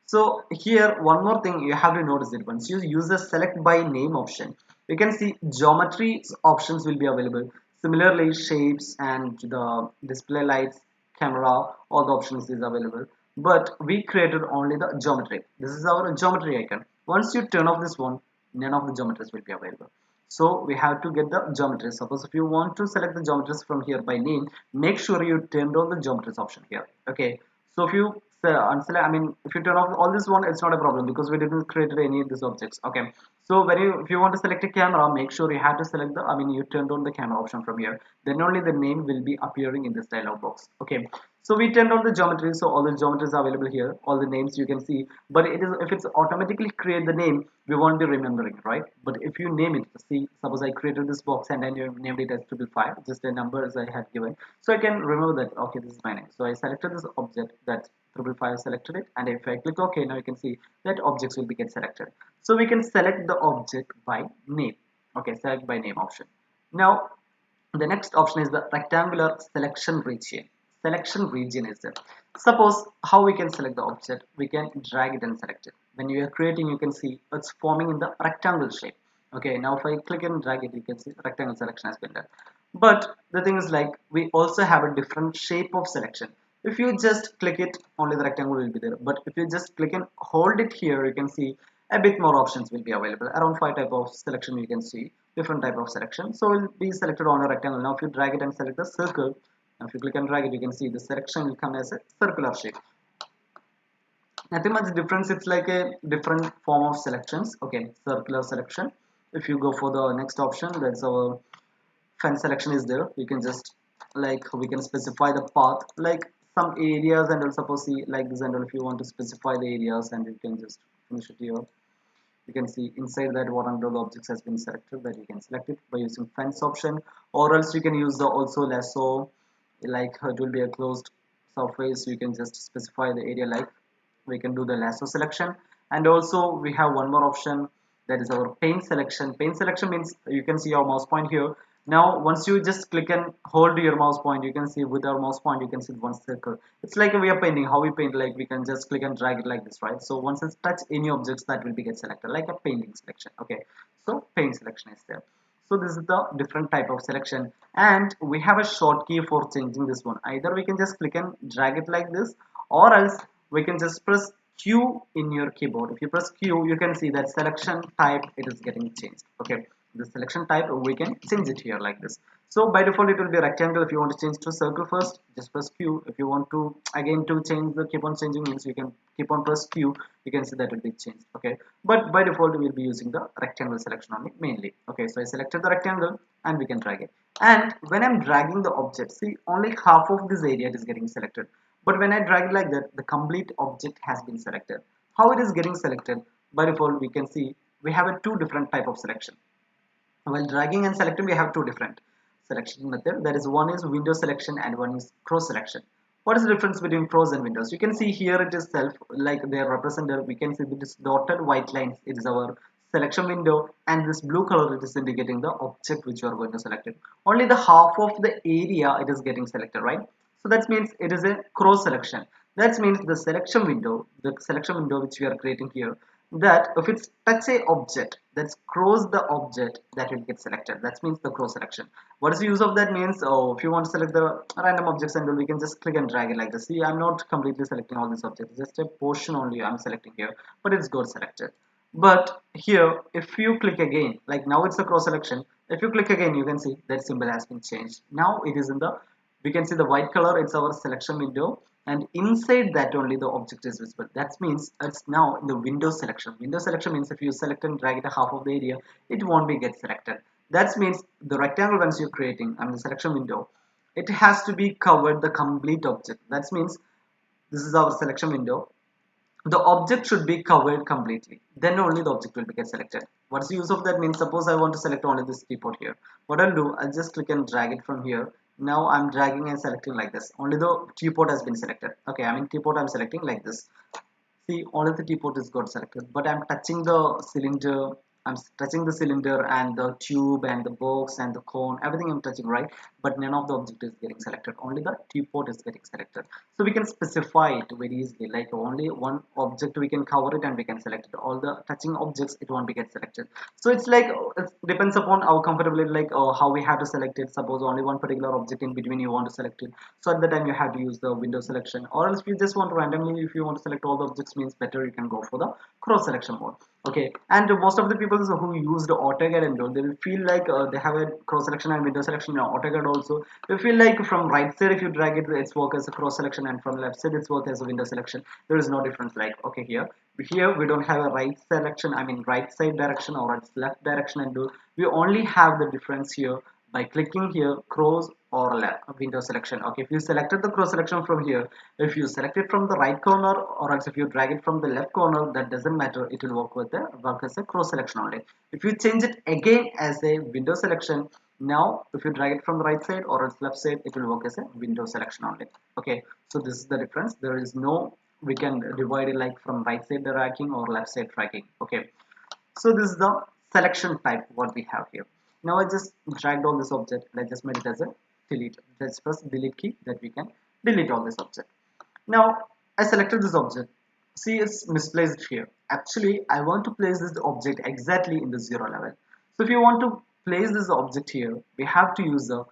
So here one more thing you have to notice, it once you use the select by name option, you can see geometry options will be available. Similarly, shapes and the display lights, camera, all the options is available. but we created only the geometry. This is our geometry icon. Once you turn off this one, none of the geometries will be available. So we have to get the geometries. Suppose if you want to select the geometries from here by name, make sure you turn on the geometries option here. Okay. So if you unselect, I mean, if you turn off all this one, it's not a problem because we didn't create any of these objects. Okay. So if you want to select a camera, make sure you have to select the, I mean, you turned on the camera option from here. Then only the name will be appearing in this dialog box. Okay. So we turned on the geometry, so all the geometries are available here, all the names you can see. But it is, if it's automatically create the name, we won't be remembering it, right? But if you name it, see, suppose I created this box and then you named it as 555, just a number as I had given, so I can remember that okay, this is my name. So I selected this object, that 555, selected it, and if I click OK, now you can see that objects will be get selected. So we can select the object by name. Okay, select by name option. Now the next option is the rectangular selection region. Selection region is there. Suppose how we can select the object, we can drag it and select it. When you are creating, you can see it's forming in the rectangle shape. Okay, now if I click and drag it, you can see rectangle selection has been done. But the thing is, like, we also have a different shape of selection. If you just click it, only the rectangle will be there. But if you just click and hold it here, you can see a bit more options will be available. Around 5 type of selection you can see, different type of selection. So it will be selected on a rectangle. Now if you drag it and select the circle, now if you click and drag it, you can see the selection will come as a circular shape. Nothing much difference, it's like a different form of selections. Okay, circular selection. If you go for the next option, that's our fence selection is there. You can just, like, we can specify the path, like some areas, and also suppose see like this, and if you want to specify the areas, and you can just finish it here. You can see inside that what under the objects has been selected, that you can select it by using fence option, or else you can use the also lasso, like it will be a closed surface. You can just specify the area, like we can do the lasso selection. And also we have one more option, that is our paint selection. Paint selection means you can see our mouse point here. Now once you just click and hold your mouse point, you can see with our mouse point you can see one circle. It's like we are painting, how we paint, like we can just click and drag it like this, right? So once it's touch any objects, that will be get selected like a painting selection. Okay, so paint selection is there. So this is the different type of selection, and we have a short key for changing this one. Either we can just click and drag it like this, or else we can just press Q in your keyboard. If you press Q, you can see that selection type, it is getting changed. Okay, the selection type we can change it here like this. So by default it will be a rectangle. If you want to change to circle first, just press Q. If you want to again to change the keep on changing means, you can keep on press Q. You can see that will be changed. Okay, but by default we will be using the rectangle selection only mainly. Okay, so I selected the rectangle and we can drag it. And when I'm dragging the object, see only half of this area is getting selected. But when I drag like that, the complete object has been selected. How it is getting selected? By default, we can see we have a two different type of selection. While dragging and selecting, we have two different selection method. That is, one is window selection and one is cross selection. What is the difference between cross and windows? You can see here it is self, like they are represented. We can see this dotted white lines. It is our selection window, and this blue color, it is indicating the object which you are going to select it. Only the half of the area it is getting selected, right? So that means it is a cross selection. That means the selection window which we are creating here, that if it's touch a object that's cross the object, that will get selected. That means the cross selection. What is the use of that means? Oh, if you want to select the random objects, and we can just click and drag it like this. See, I'm not completely selecting all these objects, just a portion only I'm selecting here, but it's got selected. But here if you click again, like now it's a cross selection, if you click again, you can see that symbol has been changed. Now it is in the, we can see the white color, it's our selection window, and inside that only the object is visible. That means it's now in the window selection. Window selection means if you select and drag it half of the area, it won't be get selected. That means the rectangle once you're creating, I mean the selection window, it has to be covered the complete object. That means this is our selection window, the object should be covered completely, then only the object will be get selected. What's the use of that means? Suppose I want to select only this keyboard here. What I'll do, I'll just click and drag it from here. Now I'm dragging and selecting like this, only the keyboard has been selected. Okay, I mean keyboard I'm selecting like this. See, only the keyboard is got selected, but I'm touching the cylinder I'm touching the cylinder and the tube and the box and the cone, everything I'm touching, right? But none of the object is getting selected, only the teapot is getting selected. So we can specify it very easily, like only one object we can cover it and we can select it. All the touching objects, it won't be get selected. So it's like it depends upon how comfortable, like how we have to select it. Suppose only one particular object in between you want to select it, so at the time you have to use the window selection, or else if you just want to randomly, if you want to select all the objects, means better you can go for the cross selection mode. Okay, and most of the people who use the AutoCAD and all, they will feel like they have a cross selection and window selection in AutoCAD also. They feel like from right side if you drag it, it's work as a cross selection, and from left side it's work as a window selection. There is no difference. Like okay, here we don't have a right selection, I mean right side direction or its left direction and do. We only have the difference here by clicking here cross or left window selection. Okay, if you selected the cross selection from here, if you select it from the right corner or else if you drag it from the left corner, that doesn't matter, it will work as a cross selection only. If you change it again as a window selection, now if you drag it from the right side or else left side, it will work as a window selection only. Okay, so this is the difference. There is no, we can divide it like from right side dragging or left side dragging. Okay, so this is the selection type what we have here. Now I just dragged all this object and I just made it as a delete. Let's press delete key, that we can delete all this object. Now I selected this object. See, it's misplaced here. Actually I want to place this object exactly in the 0 level. So if you want to place this object here, we have to use the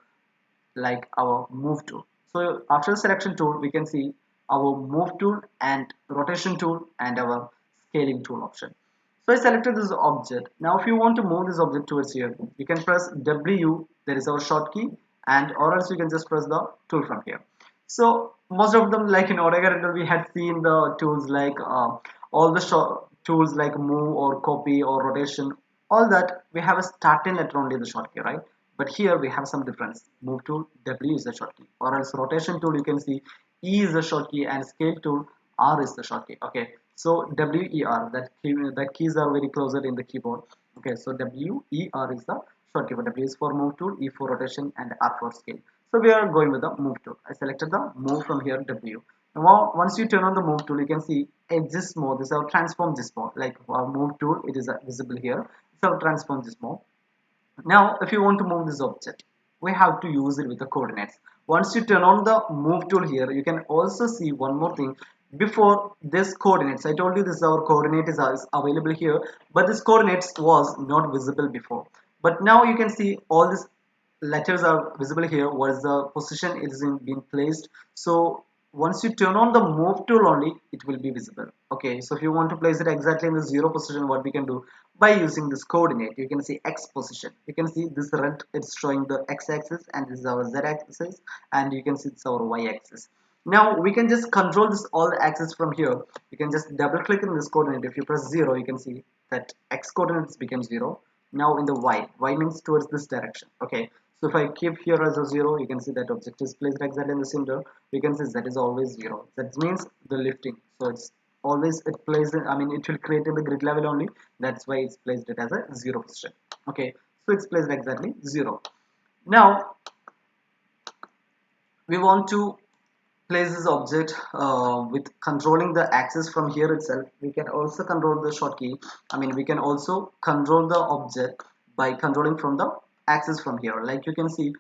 like our move tool. So after the selection tool, we can see our move tool and rotation tool and our scaling tool option. So I selected this object. Now if you want to move this object towards here, you can press W, that is our short key, and or else you can just press the tool from here. So most of them, like in AutoCAD, we had seen the tools like all the short tools like move or copy or rotation, all that we have a starting letter only the short key, right? But here we have some difference. Move tool, W is the short key, or else rotation tool, you can see E is the short key, and scale tool, R is the short key. Okay, so W E R, that keys are very closer in the keyboard. Okay, so W E R is the short key. W is for move tool, E for rotation, and R for scale. So we are going with the move tool. I selected the move from here, W. Now once you turn on the move tool, you can see this mode. This is our transform this mode. Like our move tool, it is visible here. It's our transform this mode. Now if you want to move this object, we have to use it with the coordinates. Once you turn on the move tool here, you can also see one more thing. Before this coordinates, I told you this is our coordinate is available here, but this coordinates was not visible before. But now you can see all these letters are visible here, was the position is in being placed. So once you turn on the move tool only, it will be visible. Okay, so if you want to place it exactly in the 0 position, what we can do, by using this coordinate, you can see X position. You can see this red, it's showing the X axis, and this is our Z axis, and you can see it's our Y axis. Now we can just control this all the axis from here. You can just double click in this coordinate. If you press 0, you can see that X coordinates become 0. Now in the Y means towards this direction. Okay, so if I keep here as a 0, you can see that object is placed exactly in the center. You can see Z is always 0. That means the lifting. So it's always, it plays in, I mean it will create in the grid level only. That's why it's placed it as a 0 position. Okay, so it's placed exactly 0. Now we want to place this object with controlling the axis from here itself. We can also control the short key, I mean we can also control the object by controlling from the axis from here. Like you can see,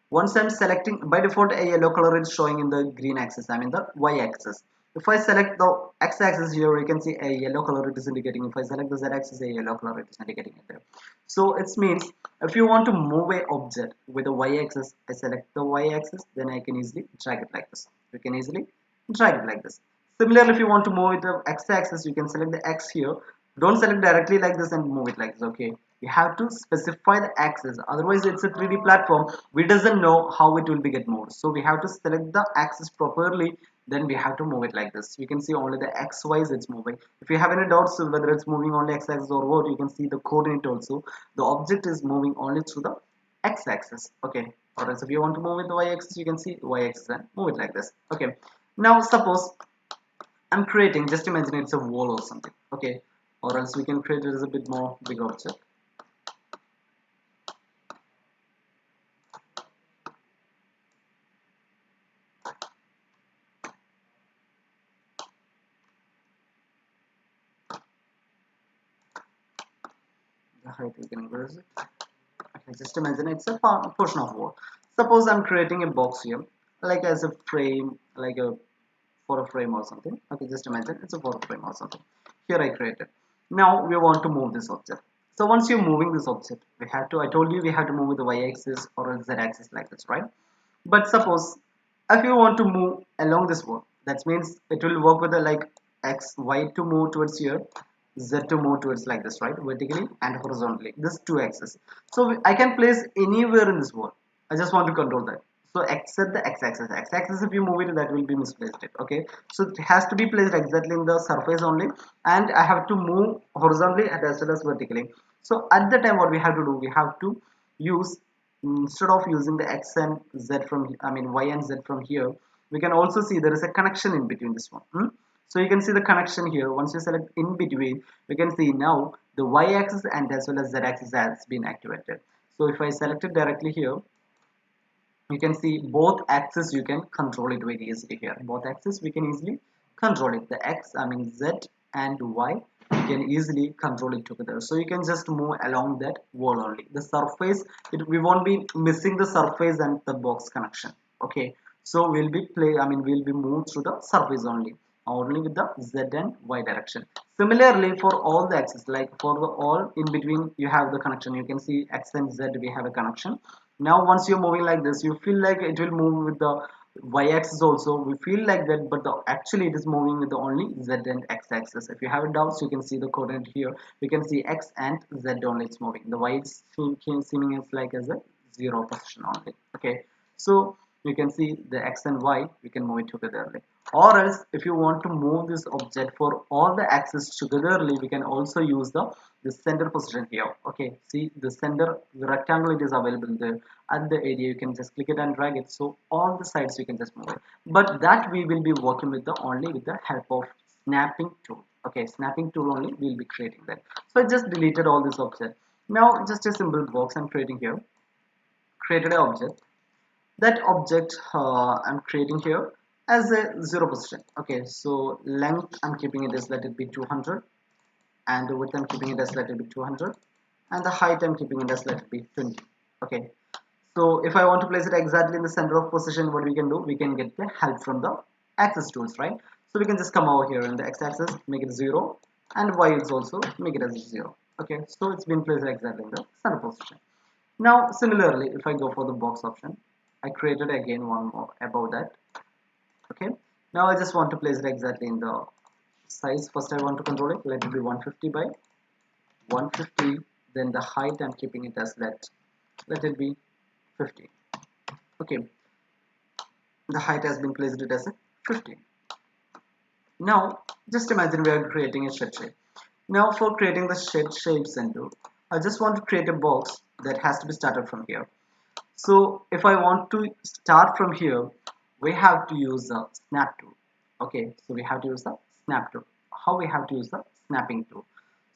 once I'm selecting, by default a yellow color is showing in the green axis, I mean the Y axis. If I select the X axis here, you can see a yellow color it is indicating. If I select the Z axis, a yellow color it is indicating it there. So it means if you want to move a object with the Y axis, I select the Y axis, then I can easily drag it like this. You can easily drag it like this. Similarly, if you want to move it the X axis, you can select the X here. Don't select directly like this and move it like this. Okay, you have to specify the axis, otherwise it's a 3D platform, we doesn't know how it will be get moved. So we have to select the axis properly, then we have to move it like this. You can see only the X Y it's moving. If you have any doubts whether it's moving only X axis or what, you can see the coordinate also. The object is moving only through the X axis. Okay, or else if you want to move with the Y axis, you can see Y axis and move it like this. Okay, now suppose I'm creating, just imagine it's a wall or something. Okay, or else we can create it as a bit more big object. height we can increase it. Okay, just imagine it's a portion of wall. Suppose I'm creating a box here, like as a frame, like a for a frame or something. Okay, just imagine it's a for a frame or something. Here I created. Now we want to move this object. So once you're moving this object, we have to, I told you we have to move with the y-axis or a z-axis like this, right? But suppose if you want to move along this wall, that means it will work with the like x, y to move towards here, z to move towards like this, right? Vertically and horizontally. This two axes. So I can place anywhere in this wall. I just want to control that. So except the x-axis. X-axis if you move it, that will be misplaced. Okay. So it has to be placed exactly in the surface only, and I have to move horizontally and as well as vertically. So at the time, what we have to do, we have to use, instead of using the x and z from, I mean y and z from here, we can also see there is a connection in between this one. So you can see the connection here. Once you select in between, we can see now the y-axis and as well as z-axis has been activated. So if I select it directly here, you can see both axes you can control it very easily here. Both axes we can easily control it. The x, I mean z and y, you can easily control it together. So you can just move along that wall only. The surface, we won't be missing the surface and the box connection. Okay, so we'll be we'll be moved through the surface only with the z and y direction. Similarly for all the axes, like for the all in between you have the connection. You can see x and z we have a connection. Now once you're moving like this, you feel like it will move with the y-axis also. We feel like that, but actually it is moving with the only z and x-axis. If you have doubts, you can see the coordinate here. We can see x and z only it's moving. The y is seeming as like as a zero position only. Okay, so you can see the x and y, we can move it together. Or else if you want to move this object for all the axes togetherly, we can also use the center position here. Okay, see the center, the rectangle, it is available there at the area. You can just click it and drag it, so all the sides you can just move it. But that we will be working with the only with the help of snapping tool. Okay, snapping tool only we will be creating that. So I just deleted all this object. Now just a simple box I'm creating here. Created an object. That object I'm creating here as a zero position. Okay, so length I'm keeping it as, let it be 200, and the width I'm keeping it as, let it be 200, and the height I'm keeping it as, let it be 20. Okay, so if I want to place it exactly in the center of position, what we can do, we can get the help from the axis tools, right? So we can just come over here in the x-axis, make it 0, and y is also make it as 0. Okay, so it's been placed exactly in the center position. Now similarly, if I go for the box option, I created again one more above that. Okay, now I just want to place it exactly in the size. First I want to control it, let it be 150 by 150. Then the height I'm keeping it as, let it be 50. Okay, the height has been placed it as a 50. Now just imagine we are creating a shed shape. Now for creating the shed shape center, I just want to create a box that has to be started from here. So if I want to start from here, we have to use the snap tool. Okay, so we have to use the snap tool. How we have to use the snapping tool?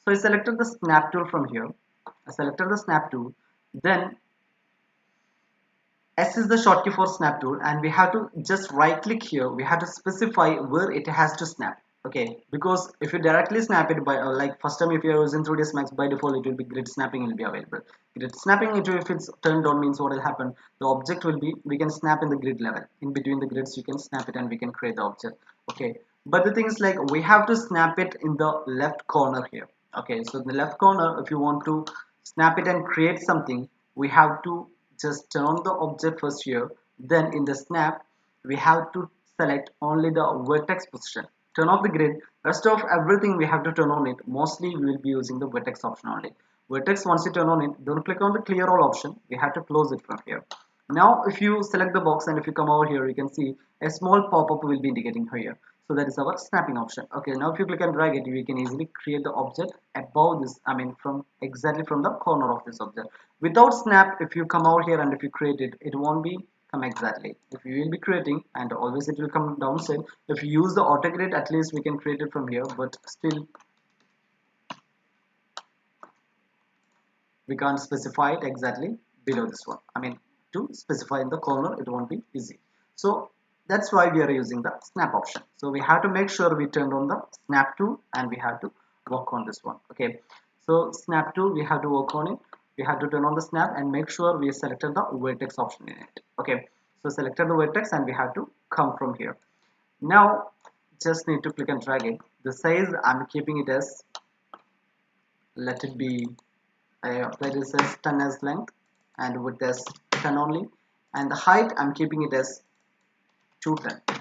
So I selected the snap tool from here. I selected the snap tool. Then S is the shortcut for snap tool, and we have to just right click here. We have to specify where it has to snap. Okay, because if you directly snap it by like first time if you are using 3ds Max, by default it will be grid snapping will be available. Grid snapping, if it's turned on, means what will happen, the object will be, we can snap in the grid level, in between the grids you can snap it and we can create the object. Okay, but the thing is like we have to snap it in the left corner here. Okay, so in the left corner, if you want to snap it and create something, we have to just turn on the object first here. Then in the snap we have to select only the vertex position, turn off the grid. Rest of everything we have to turn on it. Mostly we will be using the vertex option only. Vertex, once you turn on it, don't click on the clear all option, we have to close it from here. Now if you select the box and if you come over here, you can see a small pop-up will be indicating here. So that is our snapping option. Okay, now if you click and drag it, we can easily create the object above this, from exactly from the corner of this object. Without snap, if you come over here and if you create it, it won't be come exactly. If you will be creating, and always it will come downside. If you use the auto grid, at least we can create it from here, but still we can't specify it exactly below this one. To specify in the corner, it won't be easy. So that's why we are using the snap option. So we have to make sure we turn on the snap tool and we have to work on this one. Okay, So snap tool, we have to work on it. We have to turn on the snap and make sure we selected the vertex option in it. Okay, so selected the vertex and we have to come from here. Now just need to click and drag it. The size I'm keeping it as, let it be, I apply this as 10 as length and width as 10 only, and the height I'm keeping it as 210.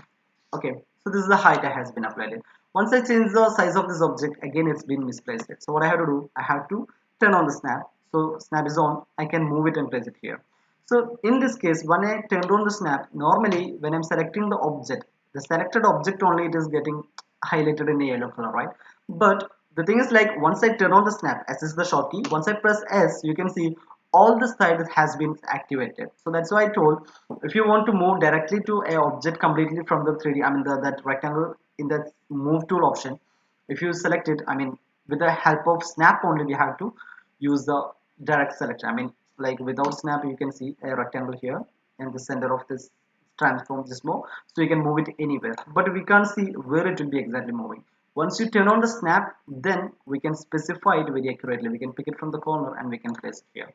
Okay, so this is the height I has been applied it. Once I change the size of this object, again it's been misplaced it. So what I have to do, I have to turn on the snap. So snap is on, I can move it and place it here. So in this case, when I turned on the snap, normally when I'm selecting the object, the selected object only it is getting highlighted in a yellow color, right? But the thing is, like, once I turn on the snap, S is the shortcut, once I press S, you can see all the side has been activated. So that's why I told, if you want to move directly to a object completely from the 3D, I mean that rectangle in that move tool option, if you select it, I mean with the help of snap only we have to use the direct selection. I mean, like, without snap you can see a rectangle here in the center of this transform this move, so you can move it anywhere, but we can't see where it will be exactly moving. Once you turn on the snap, then we can specify it very accurately. We can pick it from the corner and we can place it here.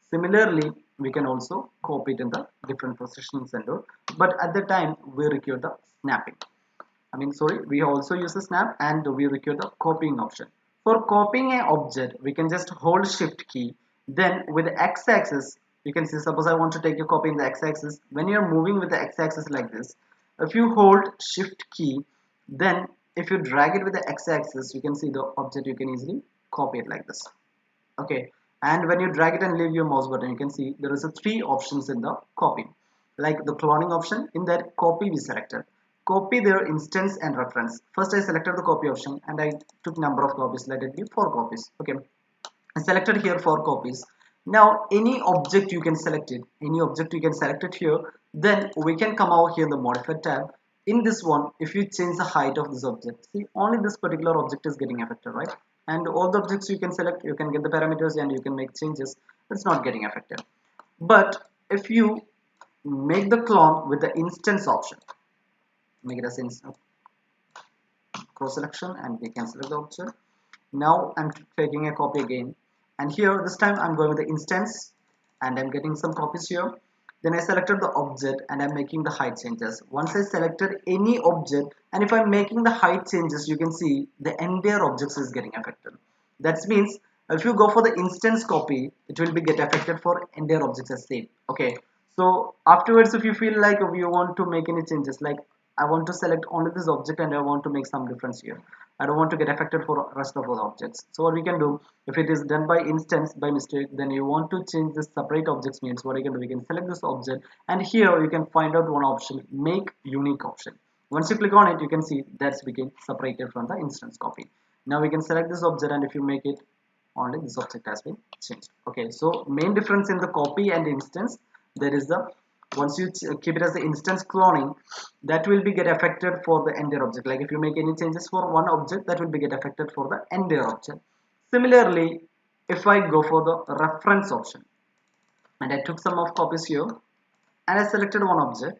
Similarly, we can also copy it in the different positions and all, but at the time we require the snapping. I mean, sorry, we also use the snap and we require the copying option. For copying an object, we can just hold shift key. Then with the x-axis, you can see, suppose I want to take a copy in the x-axis. When you are moving with the x-axis like this, if you hold shift key, then if you drag it with the x-axis, you can see the object, you can easily copy it like this. Okay, and when you drag it and leave your mouse button, you can see there is a three options in the copy, like the cloning option. In that, copy we selected, copy their instance and reference. First I selected the copy option and I took number of copies, let it be 4 copies. Okay, I selected here 4 copies. Now any object you can select it, any object you can select it here. Then we can come out here in the modify tab. In this one, if you change the height of this object, see, only this particular object is getting affected, right? And all the objects you can select, you can get the parameters and you can make changes. It's not getting affected. But if you make the clone with the instance option, make it as instance cross selection and we can select the object. Now I'm taking a copy again, and here this time I'm going with the instance and I'm getting some copies here. Then I selected the object and I'm making the height changes. Once I selected any object, and if I'm making the height changes, you can see the entire objects is getting affected. That means if you go for the instance copy, it will be get affected for entire objects as same. Okay, so afterwards if you feel like you want to make any changes, like I want to select only this object and I want to make some difference here, I don't want to get affected for rest of the objects. So what we can do, if it is done by instance by mistake, then you want to change this separate objects, means what I can do, we can select this object and here you can find out one option, make unique option. Once you click on it, you can see that's became separated from the instance copy. Now we can select this object and if you make it, only this object has been changed. Okay, so main difference in the copy and instance, there is the, once you keep it as the instance cloning, that will be get affected for the entire object. Like if you make any changes for one object, that will be get affected for the entire object. Similarly, if I go for the reference option and I took some of copies here and I selected one object,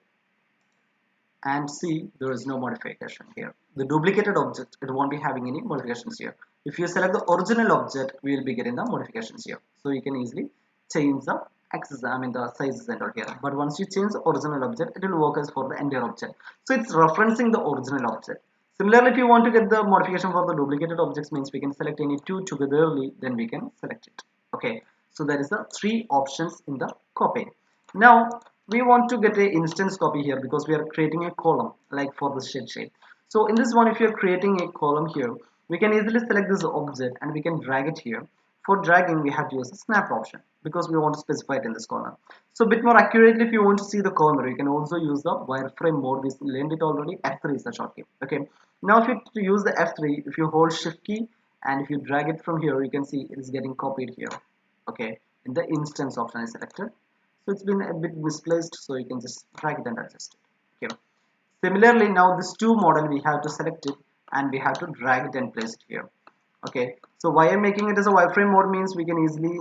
and see there is no modification here. The duplicated object, it won't be having any modifications here. If you select the original object, we will be getting the modifications here. So you can easily change the axis, I mean the sizes and all here. But once you change the original object, it will work as for the entire object. So it's referencing the original object. Similarly, if you want to get the modification for the duplicated objects, means we can select any two togetherly, then we can select it. Okay, so there is the 3 options in the copy. Now we want to get a instance copy here because we are creating a column like for the shed shape. So in this one, if you're creating a column here, we can easily select this object and we can drag it here. For dragging, we have to use the snap option because we want to specify it in this corner. So a bit more accurately, if you want to see the corner, you can also use the wireframe mode. We learned it already. F3 is the shortcut. Okay. Now if you use the F3, if you hold shift key and if you drag it from here, you can see it is getting copied here. Okay. In the instance option is selected. So it's been a bit misplaced, so you can just drag it and adjust it. Okay. Similarly, now this 2 model, we have to select it and we have to drag it and place it here. Okay, so why I'm making it as a wireframe mode means we can easily,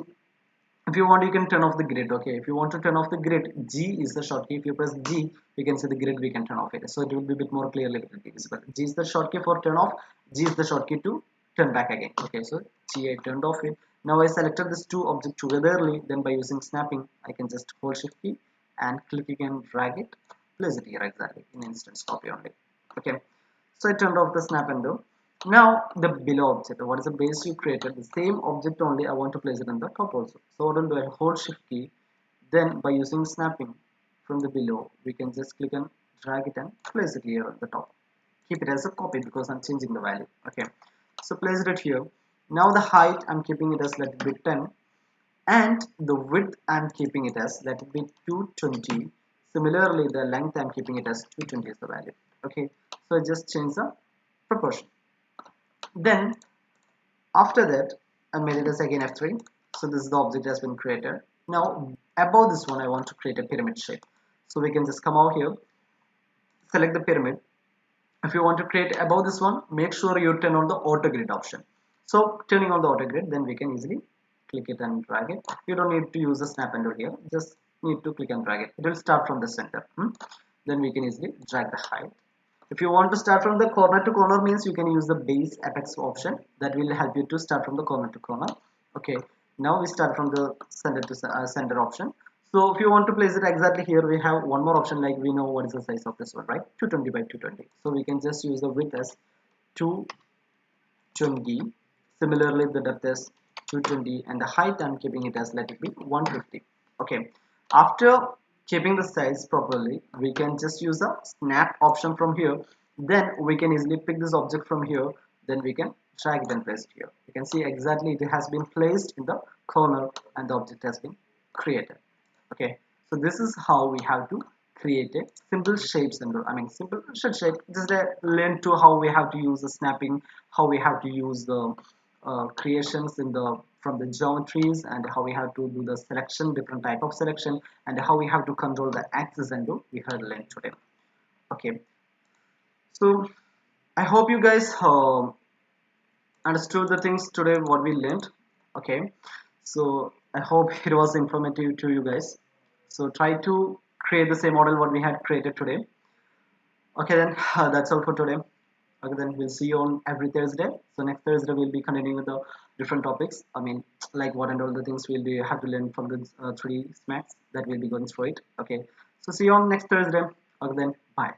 if you want, you can turn off the grid. Okay, if you want to turn off the grid, G is the shortcut. If you press G, you can see the grid, we can turn off it, so it will be a bit more clearly visible. G is the shortcut for turn off, G is the shortcut to turn back again. Okay, so G I turned off it. Now I selected these two objects togetherly. Then by using snapping, I can just hold shift key and click again, drag it, place it here exactly in instance copy only. Okay, so I turned off the snap and do. Now the below object, what is the base you created? The same object only I want to place it on the top also. So what I'll do, I hold shift key. Then by using snapping from the below, we can just click and drag it and place it here at the top. Keep it as a copy because I'm changing the value. Okay, so place it here. Now the height I'm keeping it as let it be 10, and the width I'm keeping it as let it be 220. Similarly, the length I'm keeping it as 220 is the value. Okay, so I just change the proportion. Then after that, I made it as again F3. So this is the object has been created. Now above this one, I want to create a pyramid shape. So we can just come out here, select the pyramid. If you want to create above this one, make sure you turn on the auto grid option. So turning on the auto grid, then we can easily click it and drag it. You don't need to use the snap and do here. Just need to click and drag it. It will start from the center. Then we can easily drag the height. If you want to start from the corner to corner means you can use the base apex option. That will help you to start from the corner to corner. Okay, now we start from the center to center option. So if you want to place it exactly here, we have one more option, like we know what is the size of this one, right? 220 by 220. So we can just use the width as 220. Similarly, the depth is 220 and the height I'm keeping it as let it be 150. Okay, after keeping the size properly, we can just use the snap option from here. Then we can easily pick this object from here. Then we can drag it and place it here. You can see exactly it has been placed in the corner and the object has been created. Okay, so this is how we have to create a simple shapes and simple shape. Just a learn to how we have to use the snapping, how we have to use the creations in the from the geometries, and how we have to do the selection, different type of selection, and how we have to control the axis and do we have learned today. Okay, so I hope you guys understood the things today what we learned. Okay, so I hope it was informative to you guys. So try to create the same model what we had created today. Okay, then that's all for today. Okay, then we'll see you on every Thursday. So next Thursday we'll be continuing with the different topics. Like what and all the things we'll be have to learn from the 3D smacks that we'll be going through it. Okay, so see you on next Thursday. Okay, then bye.